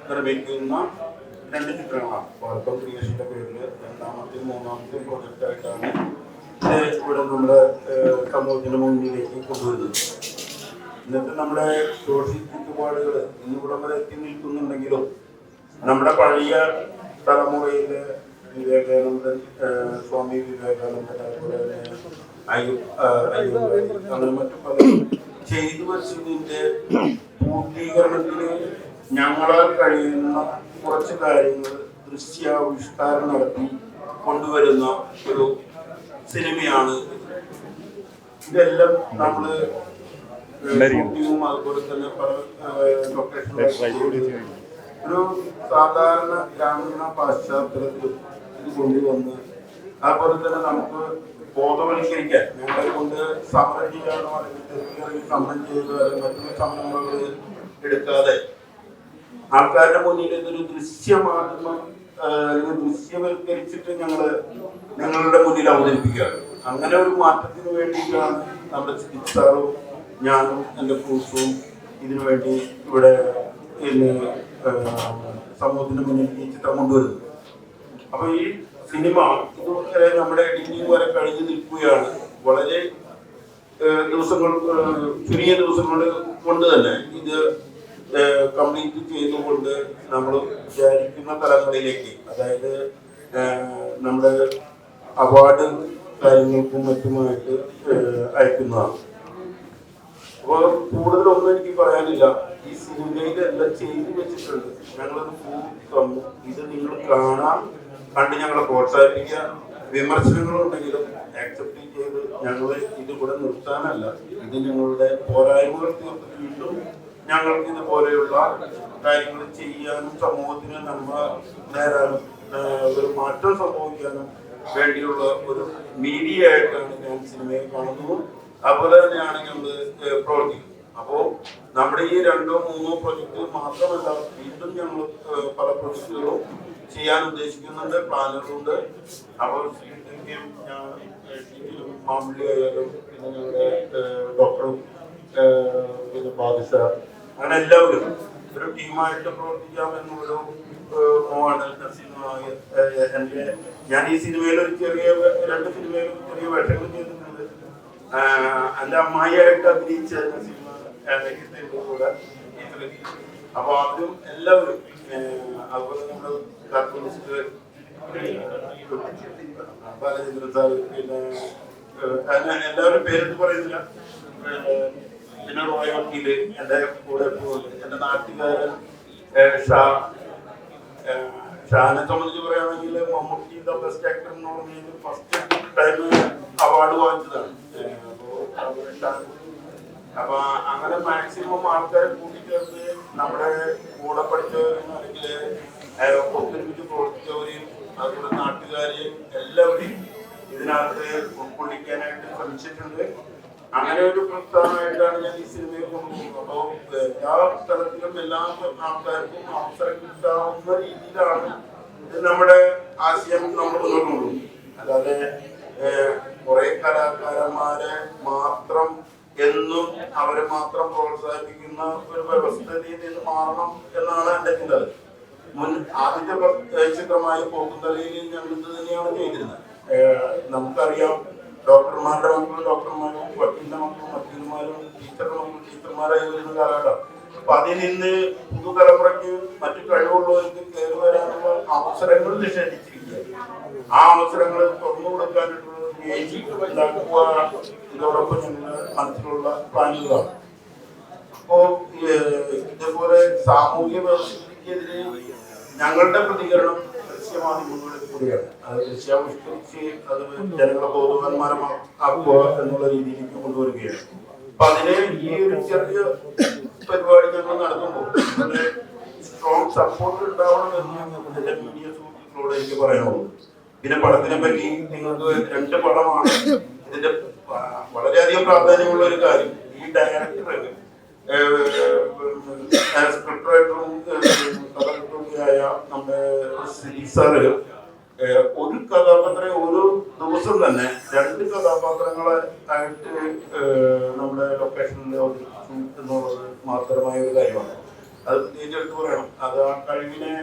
നിർമ്മിക്കുന്ന രണ്ട് ചിത്രങ്ങളാണ്. വാർപ്പം ക്രിയേഷന്റെ പേരിൽ രണ്ടാമത്തെയും മൂന്നാമത്തെയും പ്രൊജക്റ്റായിട്ടാണ് ഇവിടെ നമ്മുടെ സമൂഹത്തിന്റെ മുന്നിലേക്ക് കൊണ്ടുവരുന്നത്. ഇന്നത്തെ നമ്മുടെ സോഷ്യൽ ചുറ്റുപാടുകൾ ഇന്നിവിടം വരെ എത്തി നിൽക്കുന്നുണ്ടെങ്കിലും നമ്മുടെ പഴയ തലമുറയിലെ വിവേകാനന്ദൻ, സ്വാമി വിവേകാനന്ദൻ, അതുപോലെ തന്നെ അങ്ങനെ മറ്റു പലരും ചെയ്തു വച്ചതിന്റെ പൂർത്തീകരണത്തിന് ഞങ്ങളാൽ കഴിയുന്ന കുറച്ച് കാര്യങ്ങൾ ദൃശ്യാവിഷ്കാരം നടത്തി കൊണ്ടുവരുന്ന ഒരു സിനിമയാണ്. ഇതെല്ലാം നമ്മള് ഷൂട്ടിങ്ങും അതുപോലെ തന്നെ പല ലൊക്കേഷനിലും ഒരു സാധാരണ ഗ്രാമീണ പശ്ചാത്തലത്തിൽ ഇത് കൊണ്ടുവന്ന് അതുപോലെ തന്നെ നമുക്ക് ബോധവൽക്കരിക്കാൻ ഞങ്ങളെ കൊണ്ട് സമരം ചെയ്യാനോ അല്ലെങ്കിൽ തെരുവിലിറങ്ങി സമരം ചെയ്യുക അല്ലെങ്കിൽ മറ്റുള്ള സമരങ്ങൾ എടുക്കാതെ ആൾക്കാരുടെ മുന്നിൽ ഇതൊരു ദൃശ്യമാധ്യമം അല്ലെങ്കിൽ ദൃശ്യവൽക്കരിച്ചിട്ട് ഞങ്ങളുടെ മുന്നിൽ അവതരിപ്പിക്കുകയാണ്. അങ്ങനെ ഒരു മാറ്റത്തിന് വേണ്ടിയിട്ടാണ് നമ്മുടെ ചികിത്സാറും ഞാനും എൻ്റെ ഫ്രൂട്ട്സും ഇതിനു വേണ്ടി ഇവിടെ സമൂഹത്തിന്റെ മുന്നിൽ ഈ ചിത്രം കൊണ്ടുവരുന്നത്. അപ്പൊ ഈ സിനിമ ഇതുവരെ നമ്മുടെ എഡിറ്റിംഗ് വരെ കഴിഞ്ഞു നിൽക്കുകയാണ്. വളരെ ദിവസങ്ങൾ, ചുരുങ്ങിയ ദിവസങ്ങൾ കൊണ്ട് തന്നെ ഇത് കംപ്ലീറ്റ് ചെയ്തുകൊണ്ട് നമ്മൾ വിചാരിക്കുന്ന തലങ്ങളിലേക്ക്, അതായത് നമ്മുടെ അവാർഡ് കാര്യങ്ങൾക്കും മറ്റുമായിട്ട് അയക്കുന്നതാണ്. അപ്പോൾ കൂടുതലൊന്നും എനിക്ക് പറയാനില്ല. ഈ സിനിമയിൽ എല്ലാം ചെയ്തു വെച്ചിട്ടുണ്ട്. ഞങ്ങളത് തന്നു. ഇത് നിങ്ങൾ കണ്ട് ഞങ്ങളെ പ്രോത്സാഹിപ്പിക്കുക. വിമർശനങ്ങളുണ്ടെങ്കിലും ആക്സെപ്റ്റ് ചെയ്ത് ഞങ്ങൾ ഇത് ഇവിടെ നിർത്താനല്ല, ഇത് ഞങ്ങളുടെ പോരായ്മകൾ തീർത്ത് വീണ്ടും ഞങ്ങൾക്ക് ഇതുപോലെയുള്ള കാര്യങ്ങൾ ചെയ്യാനും സമൂഹത്തിന് നന്മ നേരാനും ഒരു മാറ്റം സംഭവിക്കാനും വേണ്ടിയുള്ള ഒരു മീഡിയ ആയിട്ടാണ് ഞാൻ സിനിമയെ കാണുന്നത്. അതുപോലെ തന്നെയാണ് ഞങ്ങൾ പ്രവർത്തിക്കുന്നത്. അപ്പോൾ നമ്മുടെ ഈ 2-3 പ്രൊജക്ട് മാത്രമല്ല, വീണ്ടും ഞങ്ങൾ പല പ്രൊജക്ടുകളും ചെയ്യാൻ ഉദ്ദേശിക്കുന്നുണ്ട്, പ്ലാനുകളുണ്ട്. അപ്പോൾ മാമ്പിളി ആയാലും പിന്നെ ഞങ്ങളുടെ ഡോക്ടറും പിന്നെ ബാദിഷ, അങ്ങനെ എല്ലാവരും ഒരു ടീമായിട്ട് പ്രവർത്തിക്കാം എന്നൊരു മോഹൻലാൽ നസീമുമായി ഞാൻ ഈ സിനിമയിൽ ഒരു ചെറിയ 2 സിനിമയിൽ ചെറിയ വേഷങ്ങൾ ചെയ്തിട്ടുണ്ട്. എൻ്റെ അമ്മായിയായിട്ട് അഭിനയിച്ച സിനിമ കൂടെ. അപ്പൊ അതിലും എല്ലാവരും, അതുപോലെ നമ്മുടെ കാർട്ടൂണിസ്റ്റ് ബാലചന്ദ്രൻ സാർ, പിന്നെ എല്ലാവരും പേരെടുത്ത് പറയുന്നില്ല, പിന്നെ റോയ് വക്കീല്, എൻ്റെ കൂടെ എൻ്റെ നാട്ടുകാരൻ ഷാനെ സംബന്ധിച്ച് പറയുകയാണെങ്കിൽ മമ്മൂട്ടി ദ ബെസ്റ്റ് ആക്ടർ എന്ന് പറഞ്ഞാൽ ഫസ്റ്റ് ടൈം അവാർഡ് വാങ്ങിച്ചതാണ്. അപ്പൊ അങ്ങനെ മാക്സിമം ആൾക്കാരെ കൂട്ടിച്ചേർത്ത് നമ്മുടെ കൂടെ പഠിച്ചവരും അല്ലെങ്കിൽ ഒത്തൊരുമിച്ച് പ്രവർത്തിച്ചവരെയും അതുപോലെ നാട്ടുകാരെയും എല്ലാവരെയും ഇതിനകത്ത് ഉൾക്കൊള്ളിക്കാനായിട്ട് ശ്രമിച്ചിട്ടുണ്ട്. അങ്ങനെ ഒരു പ്രസ്ഥാനമായിട്ടാണ് ഞാൻ ഈ സിനിമയെ കൊണ്ടുപോകുന്നത്. അപ്പോൾ എല്ലാ സ്ഥലത്തിലും എല്ലാ ആൾക്കാർക്കും അവസരം കിട്ടാവുന്ന രീതിയിലാണ് നമ്മുടെ ആശയം നമ്മൾ മുന്നോട്ട് കൊണ്ടുപോകും. അല്ലാതെ കുറെ കലാകാരന്മാരെ മാത്രം എന്നും അവരെ മാത്രം പ്രോത്സാഹിപ്പിക്കുന്ന ഒരു വ്യവസ്ഥയിൽ നിന്ന് മാറണം എന്നാണ് എൻ്റെ ചിന്ത. ആദ്യത്തെ ചിത്രമായ പോക്കുംതലയിൽ ഞങ്ങൾ ഇത് തന്നെയാണ് ചെയ്തിരുന്നത്. നമുക്കറിയാം, ഡോക്ടർമാരുടെ മക്കളും ഡോക്ടർമാരും, വക്കീലിന്റെ മക്കളും വക്കീൽമാരും, ടീച്ചറുടെ മക്കളും ടീച്ചർമാരായി വരുന്ന കാലഘട്ടം. അപ്പൊ അതിൽ നിന്ന് പുതുതലമുറയ്ക്ക് മറ്റു കഴിവുള്ളവർക്ക് കയറി വരാനുള്ള അവസരങ്ങൾ നിഷേധിച്ചിരിക്കുക. ആ അവസരങ്ങൾ തുറന്നു കൊടുക്കാനായിട്ടുള്ള ഉണ്ടാക്കുക ഇതോടൊപ്പം ഞങ്ങളുടെ മനസ്സിലുള്ള പ്ലാനുകളാണ്. അപ്പോ ഇതേപോലെ സാമൂഹ്യ വ്യവസ്ഥയ്ക്കെതിരെ ഞങ്ങളുടെ പ്രതികരണം ദൃശ്യമാധ്യമങ്ങളിൽ കൂടിയാണ്. അത് ദൃശ്യാവിഷ്കരിച്ച് അത് ജനങ്ങളെ ബോധവാന്മാരാക്കുക എന്നുള്ള രീതിയിലേക്ക് കൊണ്ടുവരികയാണ്. അപ്പൊ അതിന് ഈ ഒരു ചെറിയ പരിപാടി ഞങ്ങൾ നടത്തുമ്പോൾ സ്ട്രോങ് സപ്പോർട്ട് ഉണ്ടാവണം എന്ന് എന്റെ മീഡിയ സുഹൃത്തുക്കളോട് എനിക്ക് പറയാനുള്ളൂ. പിന്നെ പടത്തിനെ പറ്റി നിങ്ങൾക്ക് 2 പടമാണ്. ഇതിന്റെ വളരെയധികം പ്രാധാന്യമുള്ള ഒരു കാര്യം, ഈ ഡയറക്ടർ സ്ക്രിപ്റ്റ് റൈറ്ററും കഥാകൃത്തുമായ നമ്മുടെ സാറ് ഒരു കഥാപാത്രം ഒരു ദിവസം തന്നെ 2 കഥാപാത്രങ്ങളെ ആയിട്ട് നമ്മുടെ ലൊക്കേഷനിൽ അവതരിപ്പിച്ചു എന്നുള്ളത് മാത്രമായ ഒരു കാര്യമാണ്. അത് പ്രത്യേകിച്ച് എടുത്ത് പറയണം. അത് ആ കഴിവിനെ,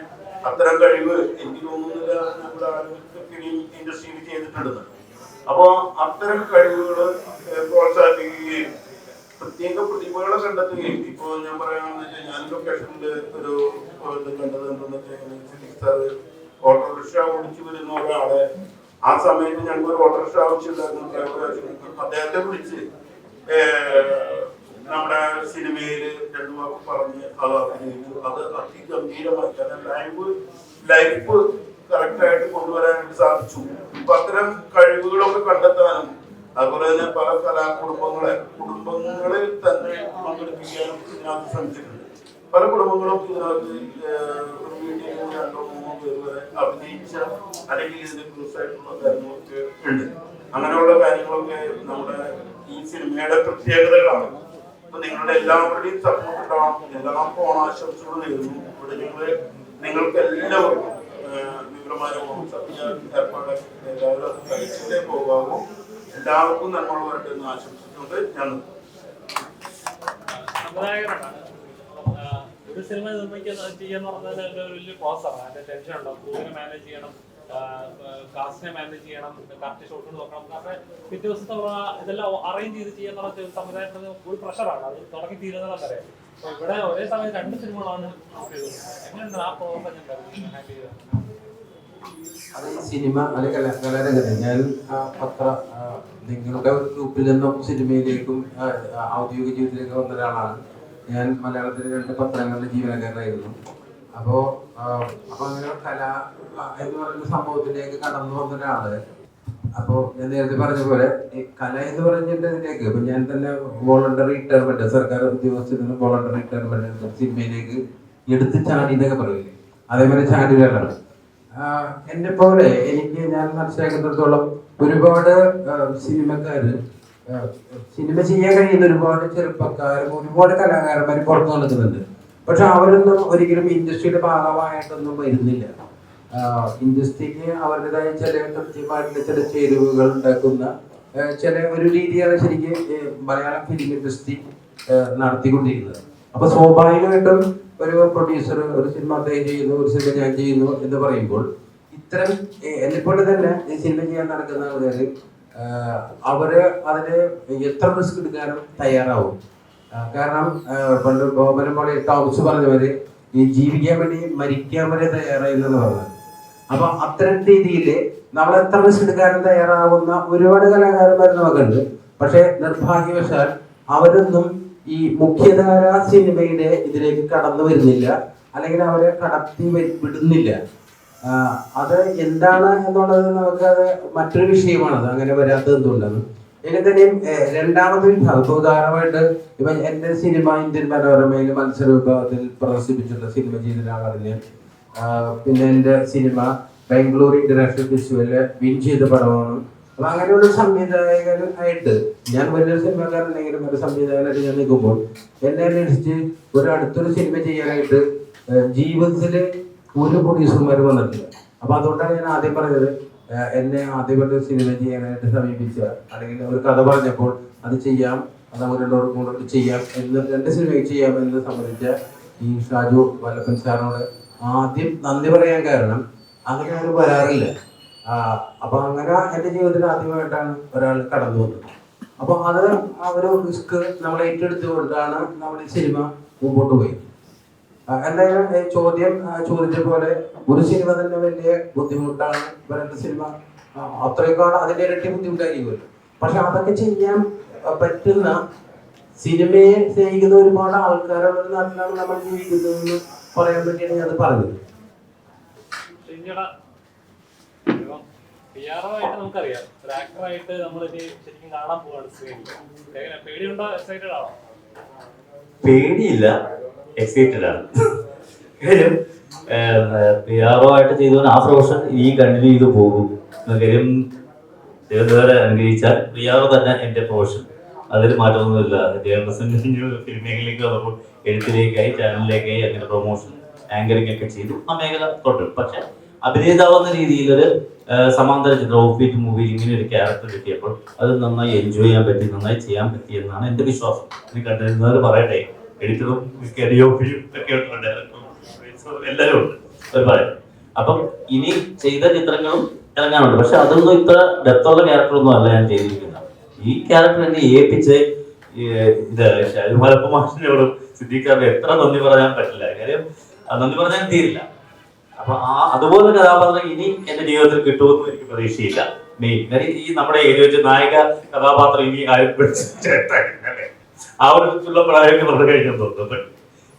അത്തരം കഴിവ് എനിക്ക് തോന്നുന്നില്ല നമ്മുടെ ഫിലിം ഇൻഡസ്ട്രിയിൽ ചെയ്തിട്ടുണ്ടെന്ന്. അപ്പോൾ അത്തരം കഴിവുകൾ പ്രോത്സാഹിപ്പിക്കുകയും പ്രത്യേക പ്രതിഭകളെ കണ്ടെത്തുകയും, ഇപ്പോൾ ഞാൻ പറയാമെന്ന് വെച്ചാൽ ഞാൻ ലൊക്കേഷനിൽ ഒരു ഇത് കണ്ടത് എന്തെന്ന് വെച്ചാൽ ഓട്ടോറിക്ഷ ഓടിച്ചു വരുന്ന ഒരാളെ, ആ സമയത്ത് ഞങ്ങൾക്ക് ഒരു ഓട്ടോറിക്ഷ ആവശ്യമില്ലായിരുന്നു, ഡ്രൈവർ അദ്ദേഹത്തെ വിളിച്ച് നമ്മുടെ സിനിമയിൽ രണ്ടു വാക്ക് പറഞ്ഞ് അത് അഭിനയിച്ചു. അത് അതിഗംഭീരമായി, കാരണം ലൈഫ് കറക്റ്റായിട്ട് കൊണ്ടുവരാനായിട്ട് സാധിച്ചു. അപ്പൊ അത്തരം കഴിവുകളൊക്കെ കണ്ടെത്താനും അതുപോലെ തന്നെ പല കുടുംബങ്ങളിൽ തന്നെ പങ്കെടുപ്പിക്കാനും ഇതിനകത്ത് ശ്രമിച്ചിട്ടുണ്ട്. പല കുടുംബങ്ങളും ഇതിനകത്ത് ഒരു വീട്ടിൽ 2-3 പേര് വരെ അഭിനയിച്ച അല്ലെങ്കിൽ ഇതിന്റെ ക്രൂസായിട്ടുള്ള കാര്യങ്ങളൊക്കെ ഉണ്ട്. അങ്ങനെയുള്ള കാര്യങ്ങളൊക്കെ നമ്മുടെ ഈ സിനിമയുടെ പ്രത്യേകതകളാണ്. അപ്പൊ നിങ്ങളുടെ എല്ലാവരുടെയും സപ്പോർട്ട് ഉണ്ടാവണം. എല്ലാ ഓണാശംസകളും നേരുന്നു. ഇവിടെ നിങ്ങൾക്ക് എല്ലാവർക്കും വിവരമായ ഏർപ്പാടാക്കി എല്ലാവരും അത് കഴിച്ചിട്ടേ പോകാവൂ. എല്ലാവർക്കും നമ്മൾ വരട്ടെ എന്ന് ആശംസിച്ചുകൊണ്ട് ഞാൻ ഒരു സിനിമ ചെയ്യാന്ന് പറഞ്ഞാൽ ഒരു വലിയ പ്രോസസ്സാണ്. അതിന്റെ ടെൻഷൻ ഉണ്ടാവും, ക്രൂവിനെ മാനേജ് ചെയ്യണം, കാസ്റ്റിനെ മാനേജ് ചെയ്യണം, കറക്റ്റ് ഷോട്ട് നോക്കണം. കാരണം പിറ്റേ ദിവസത്തെ ഇതെല്ലാം അറേഞ്ച് ചെയ്ത് ചെയ്യാന്നുള്ള സംവിധാനത്തിന് ഒരു പ്രഷറാണ്. അത് തുടങ്ങി തീരുന്നതാണ് വരെ. അപ്പൊ ഇവിടെ ഒരേ സമയം 2 സിനിമകളാണ് എങ്ങനെയുണ്ട് ആ പ്രോസസ് ഹാൻഡിൽ ചെയ്തത്? അത് ഈ സിനിമ അല്ലെങ്കിൽ കലാരംഗത്ത് ഞാൻ നിങ്ങളുടെ ഒരു ഗ്രൂപ്പിൽ നിന്നും സിനിമയിലേക്കും ഔദ്യോഗിക ജീവിതത്തിലേക്ക് വന്ന ഒരാളാണ് ഞാൻ. മലയാളത്തിലെ 2 പത്രങ്ങളുടെ ജീവനക്കാരനായിരുന്നു. അപ്പോൾ അങ്ങനെ കല എന്ന് പറയുന്ന സംഭവത്തിലേക്ക് കടന്നു വന്ന ഒരാള്. അപ്പോൾ ഞാൻ നേരത്തെ പറഞ്ഞ പോലെ കല എന്ന് പറഞ്ഞിട്ടതിലേക്ക് ഇപ്പം ഞാൻ തന്നെ വോളണ്ടറി റിട്ടയർമെന്റ്, സർക്കാർ ഉദ്യോഗസ്ഥരിൽ നിന്ന് വോളണ്ടറി റിട്ടയർമെന്റ് സിനിമയിലേക്ക് എടുത്ത് ചാടി എന്നൊക്കെ പറയില്ലേ, അതേപോലെ ചാടി വരാണ്. എന്നെ പോലെ ഞാൻ മനസ്സിലാക്കുന്നിടത്തോളം ഒരുപാട് സിനിമക്കാര്, സിനിമ ചെയ്യാൻ കഴിയുന്ന ഒരുപാട് ചെറുപ്പക്കാരും ഒരുപാട് കലാകാരന്മാർ പുറത്തു നടക്കുന്നുണ്ട്. പക്ഷെ അവരൊന്നും ഒരിക്കലും ഇൻഡസ്ട്രിയുടെ ഭാഗമായിട്ടൊന്നും വരുന്നില്ല. ഇൻഡസ്ട്രിക്ക് അവരുടേതായ ചില കൃത്യമായിട്ടുള്ള ചില ചേരുവകൾ ഉണ്ടാക്കുന്ന ചില ഒരു രീതിയാണ് ശരിക്കും മലയാളം ഫിലിം ഇൻഡസ്ട്രി നടത്തിക്കൊണ്ടിരിക്കുന്നത്. അപ്പൊ സ്വാഭാവികമായിട്ടും ഒരു പ്രൊഡ്യൂസർ ഒരു സിനിമ അദ്ദേഹം ചെയ്യുന്നു, ഒരു സിനിമ ഞാൻ ചെയ്യുന്നു എന്ന് പറയുമ്പോൾ ഇത്തരം എന്നെപ്പോലെ തന്നെ ഈ സിനിമ ചെയ്യാൻ നടക്കുന്ന ആളുകൾ അവര് അതിന് എത്ര റിസ്ക് എടുക്കാനും തയ്യാറാവും. കാരണം പണ്ട് ഗോപനം പോലെ ടോംസ് പറഞ്ഞവര് ഈ ജീവിക്കാൻ വേണ്ടി മരിക്കാൻ വരെ തയ്യാറായില്ലെന്ന് പറഞ്ഞത്. അപ്പൊ അത്തരം രീതിയിൽ നമ്മൾ എത്ര റിസ്ക് എടുക്കാനും തയ്യാറാവുന്ന ഒരുപാട് കലാകാരന്മാർ നമുക്കുണ്ട്. പക്ഷെ നിർഭാഗ്യവശാൽ അവരൊന്നും ഈ മുഖ്യധാര സിനിമയുടെ ഇതിലേക്ക് കടന്നു വരുന്നില്ല, അല്ലെങ്കിൽ അവരെ കടത്തി വിടുന്നില്ല. അത് എന്താണ് എന്നുള്ളത് നമുക്കത് മറ്റൊരു വിഷയമാണത്, അങ്ങനെ വരാത്തത് എന്തുകൊണ്ടാണ്. ഇനി തന്നെയും രണ്ടാമത്തെ വിഭാഗം ഉദാഹരണമായിട്ട് ഇപ്പൊ എന്റെ സിനിമ ഇന്ത്യൻ മനോരമയിൽ മത്സര വിഭാഗത്തിൽ പ്രദർശിപ്പിച്ചിട്ടുള്ള സിനിമ ചെയ്ത ഒരാളാണ്. പിന്നെ എന്റെ സിനിമ ബാംഗ്ലൂർ ഇന്റർനാഷണൽ ഫെസ്റ്റിവലില് വിൻ ചെയ്ത പടമാണ്. അപ്പൊ അങ്ങനെയുള്ള സംവിധായകനായിട്ട് ഞാൻ വലിയൊരു സിനിമക്കാരനെങ്കിലും ഒരു സംവിധായകനായിട്ട് ഞാൻ നിൽക്കുമ്പോൾ എന്നെ അന്വേഷിച്ച് അടുത്തൊരു സിനിമ ചെയ്യാനായിട്ട് ജീവിതത്തില് ഒരു പ്രൊഡ്യൂസർമാർ വന്നിട്ടില്ല. അപ്പൊ അതുകൊണ്ടാണ് ഞാൻ ആദ്യം പറഞ്ഞത്, എന്നെ ആദ്യമായിട്ട് സിനിമ ചെയ്യാനായിട്ട് സമീപിച്ച അല്ലെങ്കിൽ ഒരു കഥ പറഞ്ഞപ്പോൾ അത് ചെയ്യാം, അത് അവരോട് ചെയ്യാം എന്ന് 2 സിനിമയ്ക്ക് ചെയ്യാം എന്ന് സംബന്ധിച്ച ഈ ഷാജു വല്ലപ്പൻ സാറിനോട് ആദ്യം നന്ദി പറയാൻ കാരണം അങ്ങനെ ആരും വരാറില്ല. അപ്പൊ അങ്ങനെ എന്റെ ജീവിതത്തിൽ ആദ്യമായിട്ടാണ് ഒരാൾ കടന്നു വന്നത്. അപ്പൊ അത് ആ ഒരു റിസ്ക് നമ്മൾ ഏറ്റെടുത്തുകൊണ്ടാണ് നമ്മൾ ഈ സിനിമ മുമ്പോട്ട് പോയത്. എന്തായാലും ചോദിച്ച പോലെ ഒരു സിനിമ തന്നെ വലിയ ബുദ്ധിമുട്ടാണ്. 2 സിനിമ അത്രയൊക്കെയാണ്, അതിന്റെ ഇരട്ടി ബുദ്ധിമുട്ടായിരിക്കുമല്ലോ. പക്ഷെ അതൊക്കെ ചെയ്യാൻ പറ്റുന്ന സിനിമയെ സ്നേഹിക്കുന്ന ഒരുപാട് ആൾക്കാരുള്ള ഒരു നാട്ടിലാണ് നമ്മൾ ജീവിക്കുന്നതെന്ന് പറയാൻ വേണ്ടിയാണ് ഞാൻ പറഞ്ഞത്. പിആർഒ-ആയിട്ട് നമുക്കറിയാം, ഒരു ആക്ടറായിട്ട് നമ്മളിത് ശരിക്കും കാണാൻ പോവാണ് സ്ക്രീനിൽ. പേടിയുണ്ടോ, എക്സൈറ്റഡ് ആണോ? പേടിയില്ല, എക്സൈറ്റഡ് ആണ്. കാര്യം പിആർഒ ആയിട്ട് ചെയ്തവൻ ആ പ്രൊഫഷൻ ഈ കണ്ടിന്യൂ ചെയ്ത് പോകും. കാര്യം ദൈവം അനുഗ്രഹിച്ചാൽ പിആർഒ തന്നെ എൻ്റെ പ്രൊഫഷൻ, അതിൽ മാറ്റമൊന്നുമില്ല. ജേർണലിസം കഴിഞ്ഞു ഫിലിം മേഖലയിലേക്ക് വന്നപ്പോൾ എഴുത്തിലേക്കായി, ചാനലിലേക്കായി, അങ്ങനെ പ്രൊമോഷൻ ആങ്കറിംഗ് ഒക്കെ ചെയ്തു. ആ മേഖല തൊട്ടു. പക്ഷെ അഭിനേതാവുന്ന രീതിയിലൊരു സമാന്തര ചിത്രം, ഓഫ് ബീറ്റ് മൂവിയിൽ ഇങ്ങനെ ഒരു ക്യാരക്ടർ കിട്ടിയപ്പോൾ അത് നന്നായി എൻജോയ് ചെയ്യാൻ പറ്റി, നന്നായി ചെയ്യാൻ പറ്റി എന്നാണ് എൻ്റെ വിശ്വാസം. ഇനി കണ്ടിരുന്നവർ പറയട്ടെ, എഡിറ്ററും ഡിഒപിയും ഒക്കെ ഉണ്ട്, എല്ലാവരും ഉണ്ട് ഒരുപാട്. അപ്പം ഇനി ചെയ്ത ചിത്രങ്ങളും ഇറങ്ങാനുണ്ട്. പക്ഷെ അതൊന്നും ഇത്ര ഡെപ്തുള്ള ക്യാരക്ടറൊന്നും അല്ല ഞാൻ ചെയ്തിരിക്കുന്നത്. ഈ ക്യാരക്ടർ എന്നെ ഏൽപ്പിച്ച് ഇത് ഷാജുമാലപ്പ മാഷിനോടും സിദ്ദീഖാറിന് എത്ര നന്ദി പറയാൻ പറ്റില്ല. കാര്യം നന്ദി പറഞ്ഞാൽ തീരില്ല. അപ്പൊ അതുപോലെ കഥാപാത്രം ഇനി എന്റെ ജീവിതത്തിൽ കിട്ടുമെന്നും എനിക്ക് പ്രതീക്ഷയില്ല. മെയിൻ കാര്യം ഈ നമ്മുടെ ഏരിയ വെച്ച് നായിക കഥാപാത്രം ഇനി ആരും പിടിച്ചിട്ടല്ലേ ആ ഒരു പ്രായമൊക്കെ നമ്മൾ കഴിഞ്ഞെന്ന് തോന്നുന്നു.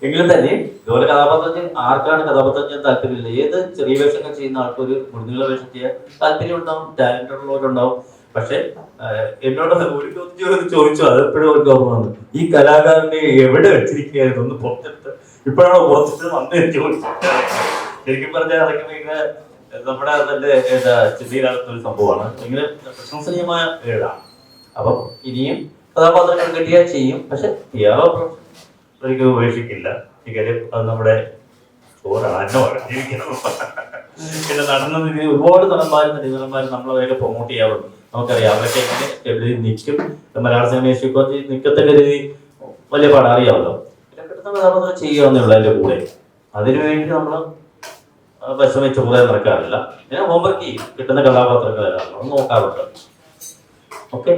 എങ്കിലും തന്നെ ഇതുപോലെ കഥാപാത്രം ആർക്കാണ് കഥാപാത്രം ചെയ്യാൻ താല്പര്യമില്ല? ഏത് ചെറിയ വേഷങ്ങൾ ചെയ്യുന്ന ആൾക്കൊരു മുഴുനീള വേഷം ചെയ്യാൻ താല്പര്യം ഉണ്ടാവും, ടാലന്റ് ഉള്ളവരുണ്ടാവും. പക്ഷെ എന്നോട് ഒരു ചോദിച്ചു, അതെപ്പോഴും ഒരു ഓർമ്മ വന്നു, ഈ കലാകാരനെ എവിടെ വെച്ചിരിക്കുകയായിരുന്നു, ഒന്ന് പുറത്തെടുത്ത് ഇപ്പോഴാണ് പുറത്തിട്ട് വന്നേ ചോദിച്ചു. ശരിക്കും പറഞ്ഞാൽ അതൊക്കെ ഭയങ്കര നമ്മുടെ അതിന്റെ ചിന്തയിലാകുന്ന ഒരു സംഭവമാണ്. ഭയങ്കര പ്രശംസനീയമായ ഏടാണ്. അപ്പം ഇനിയും കഥാപാത്രങ്ങൾ കിട്ടിയാൽ ചെയ്യും. പക്ഷെ ഒരിക്കലും ഉപേക്ഷിക്കില്ല. ഈ കാര്യം അത് നമ്മുടെ ചോറാണ്, അന്നമാണ് ജീവിക്കണം. പിന്നെ നടന്നതിന് ഒരുപാട് നടന്മാരും നടിമാരും നമ്മളവരെയൊക്കെ പ്രൊമോട്ട് ചെയ്യാറുണ്ട്. നമുക്കറിയാം അവരൊക്കെ എങ്ങനെ എവിടെ നിൽക്കും, മലയാള സിനിമയെ നിൽക്കത്തക്ക രീതി വലിയ പാഠം അറിയാമല്ലോ. പിന്നെ കിട്ടുന്ന കഥാപാത്രം ചെയ്യാവുന്നേ ഉള്ളൂ അതിന്റെ കൂടെ. അതിനു വേണ്ടി നമ്മൾ വിഷമിച്ച് കൂടെ നടക്കാറില്ല. ഞാൻ ഹോംവർക്ക് ചെയ്യും, കിട്ടുന്ന കഥാപാത്രങ്ങൾ ഏതാണെന്ന് നോക്കാറുണ്ട്. ഓക്കെ,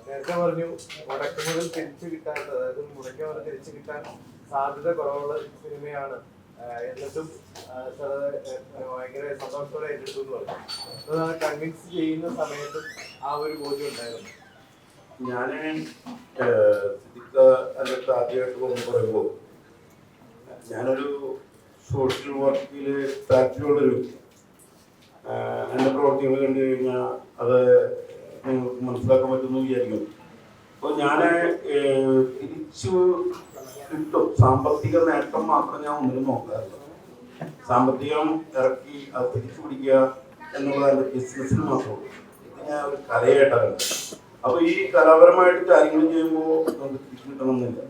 നേരത്തെ പറഞ്ഞു മുടക്ക് മുതൽ തിരിച്ചു കിട്ടാൻ, അതായത് മുടക്കിയ മുതൽ തിരിച്ചു കിട്ടാൻ സാധ്യത കുറവുള്ള സിനിമയാണ്, എന്നിട്ടും ഭയങ്കര സന്തോഷത്തോടെ ഏറ്റെടുത്തു എന്ന് പറഞ്ഞു. അതാണ് കൺവിൻസ് ചെയ്യുന്ന സമയത്തും ആ ഒരു ബോധ്യം ഉണ്ടായിരുന്നു. ഞാന് അതിനകത്ത് ആദ്യമായിട്ട് പോകുന്ന പറയുമ്പോൾ ഞാനൊരു സോഷ്യൽ വർക്കില് താല്പര്യമുള്ളൊരു വ്യക്തി. എൻ്റെ പ്രവർത്തികൾ കണ്ടു കഴിഞ്ഞാൽ അത് നിങ്ങൾക്ക് മനസ്സിലാക്കാൻ പറ്റുമെന്ന് വിചാരിക്കുന്നു. അപ്പോൾ ഞാൻ തിരിച്ചു കിട്ടും, സാമ്പത്തിക നേട്ടം മാത്രം ഞാൻ ഒന്നിനും നോക്കാറില്ല. സാമ്പത്തികം ഇറക്കി അത് തിരിച്ചു പിടിക്കുക എന്നുള്ളത് എൻ്റെ ബിസിനസ്സിന് മാത്രമേ. ഇത് ഞാൻ ഒരു കലയായിട്ടാണ്. അപ്പോൾ ഈ കലാപരമായിട്ട് കാര്യങ്ങൾ ചെയ്യുമ്പോൾ നമുക്ക് തിരിച്ചു കിട്ടണമെന്നില്ല.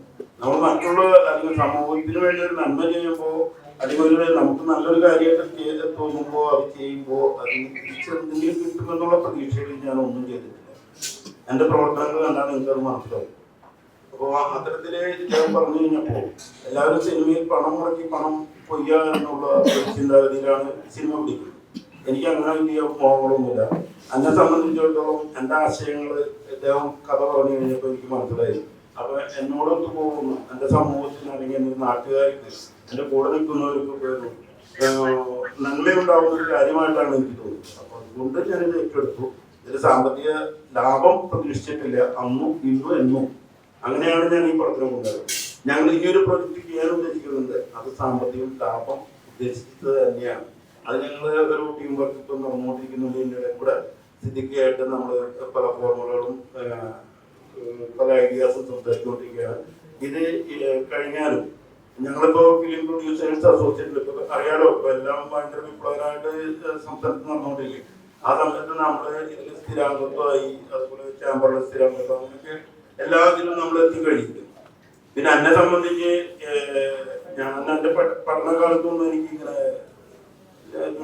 നമ്മൾ മറ്റുള്ള അല്ലെങ്കിൽ സമൂഹത്തിന് വേണ്ടി ഒരു നന്മ ചെയ്യുമ്പോൾ അല്ലെങ്കിൽ ഒരു നമുക്ക് നല്ലൊരു കാര്യമായിട്ട് ചെയ്ത് തോന്നുമ്പോൾ അത് ചെയ്യുമ്പോൾ അതിന് തിരിച്ചെന്തെങ്കിലും കിട്ടുമെന്നുള്ള പ്രതീക്ഷയിൽ ഞാൻ ഒന്നും ചെയ്തിട്ടില്ല. എൻ്റെ പ്രവർത്തനങ്ങൾ കണ്ടാൽ നിങ്ങൾക്കത് മനസ്സിലാവും. അപ്പോൾ അത്തരത്തിൽ ഞാൻ പറഞ്ഞു കഴിഞ്ഞപ്പോൾ എല്ലാവരും സിനിമയിൽ പണം മുടക്കി പണം കൊയ്യുക എന്നുള്ള ചിന്താഗതിയിലാണ് സിനിമ പിടിക്കുന്നത്. എനിക്ക് അങ്ങനെ വലിയ മോഹങ്ങളൊന്നുമില്ല. എന്നെ സംബന്ധിച്ചിടത്തോളം എൻ്റെ ആശയങ്ങൾ അദ്ദേഹം കഥ പറഞ്ഞു കഴിഞ്ഞപ്പോൾ എനിക്ക് മനസ്സിലായി. അപ്പൊ എന്നോടൊത്ത് പോകുന്ന എൻ്റെ സമൂഹത്തിന് അല്ലെങ്കിൽ എൻ്റെ നാട്ടുകാർക്ക് എൻ്റെ കൂടെ നിൽക്കുന്നവർക്ക് നന്മയുണ്ടാവുന്ന ഒരു കാര്യമായിട്ടാണ് എനിക്ക് തോന്നുന്നത്. അപ്പൊ അതുകൊണ്ട് ഞാനിത് ഏറ്റെടുത്തു. ഇതിൽ സാമ്പത്തിക ലാഭം പ്രതീക്ഷിച്ചിട്ടില്ല, അന്നും ഇന്നും എന്നും. അങ്ങനെയാണ് ഞാൻ ഈ പടത്തിനെ കൊണ്ടുവരുന്നത്. ഞങ്ങൾ ഈ ഒരു പ്രൊജക്ട് ചെയ്യാൻ ഉദ്ദേശിക്കുന്നുണ്ട്, അത് സാമ്പത്തിക ലാഭം ഉദ്ദേശിച്ചത് തന്നെയാണ്. അത് ഞങ്ങൾ ഒരു ടീം വർക്ക് ഇപ്പം നടന്നുകൊണ്ടിരിക്കുന്നതിൻ്റെ കൂടെ സിദ്ദിഖായിട്ട് നമ്മൾ പല ഫോർമുലകളും പല ഐഡിയാസും സംസാരിച്ചുകൊണ്ടിരിക്കുകയാണ്. ഇത് കഴിഞ്ഞാലും ഞങ്ങളിപ്പോൾ ഫിലിം പ്രൊഡ്യൂസേഴ്സ് അസോസിയേഷൻ ഇപ്പോൾ അറിയാലോ, ഇപ്പോൾ എല്ലാം ഭയങ്കര വിപ്ലവകരമായിട്ട് സംസ്ഥാനത്ത് നടന്നുകൊണ്ടിരിക്കും. ആ സമയത്ത് നമ്മൾ ഇതിൽ സ്ഥിരാംഗത്വമായി, അതുപോലെ ചേംബറിലെ സ്ഥിരാംഗത്വം, അങ്ങനെയൊക്കെ എല്ലാ ഇതിലും നമ്മൾ എത്തിക്കഴിഞ്ഞിരിക്കുന്നു. പിന്നെ എന്നെ സംബന്ധിച്ച് ഞാൻ എൻ്റെ പഠനകാലത്തൊന്നും എനിക്കിങ്ങനെ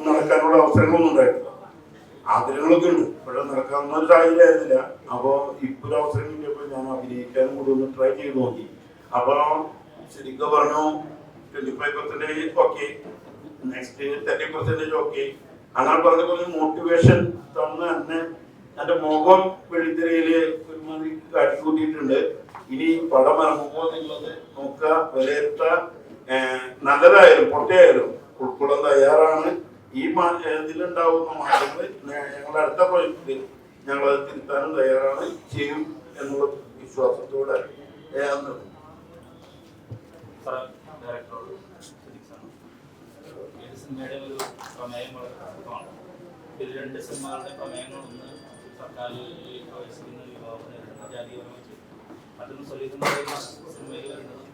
നടക്കാനുള്ള അവസരങ്ങളൊന്നും ഉണ്ടായിട്ടില്ല. ആഗ്രഹങ്ങളൊക്കെ ഉണ്ട്, പക്ഷെ നടക്കാവുന്ന ഒരു സാഹചര്യം ആയിരുന്നില്ല. അപ്പോൾ ഇപ്പോൾ ഒരു അവസരം കിട്ടിയപ്പോൾ ഞാൻ അഭിനയിക്കാനും കൂടി ഒന്ന് ട്രൈ ചെയ്ത് നോക്കി. അപ്പോൾ ശരിക്കും പറഞ്ഞു 25% ഓക്കെ, നെക്സ്റ്റ് 30% ഓക്കെ. അങ്ങനെ പറഞ്ഞപ്പോൾ മോട്ടിവേഷൻ തന്ന് എന്നെ എൻ്റെ മുഖം വെള്ളിത്തിരയിൽ ഒരുമാതിരി കാട്ടിക്കൂട്ടിയിട്ടുണ്ട്. ഇനി പടം ഇറങ്ങുമ്പോൾ എന്നുള്ളത് നോക്കുക, വിലയിരുത്തുക. നല്ലതായാലും പൊട്ടയായാലും ഉൾക്കൊള്ളാൻ തയ്യാറാണ്. ഈ ഇതിലുണ്ടാവുന്ന മാറ്റങ്ങൾ ഞങ്ങളുടെ അടുത്ത പ്രൊജക്റ്റിൽ ഞങ്ങളത് തിരുത്താനും തയ്യാറാണ്, ചെയ്യും എന്നുള്ള വിശ്വാസത്തോടെ സിനിമയുടെ ഒരു പ്രമേയം വളരെ പ്രസക്തമാണ്. ഇതിൽ രണ്ട് സിനിമകളുടെ പ്രമേയങ്ങളൊന്ന് സർക്കാരിൽ പ്രവേശിക്കുന്ന വിഭാഗത്തിന് ജാതീയപരമായി ചെയ്തു, മറ്റൊന്ന് സ്വലീകരണ സിനിമയിൽ വരുന്നത്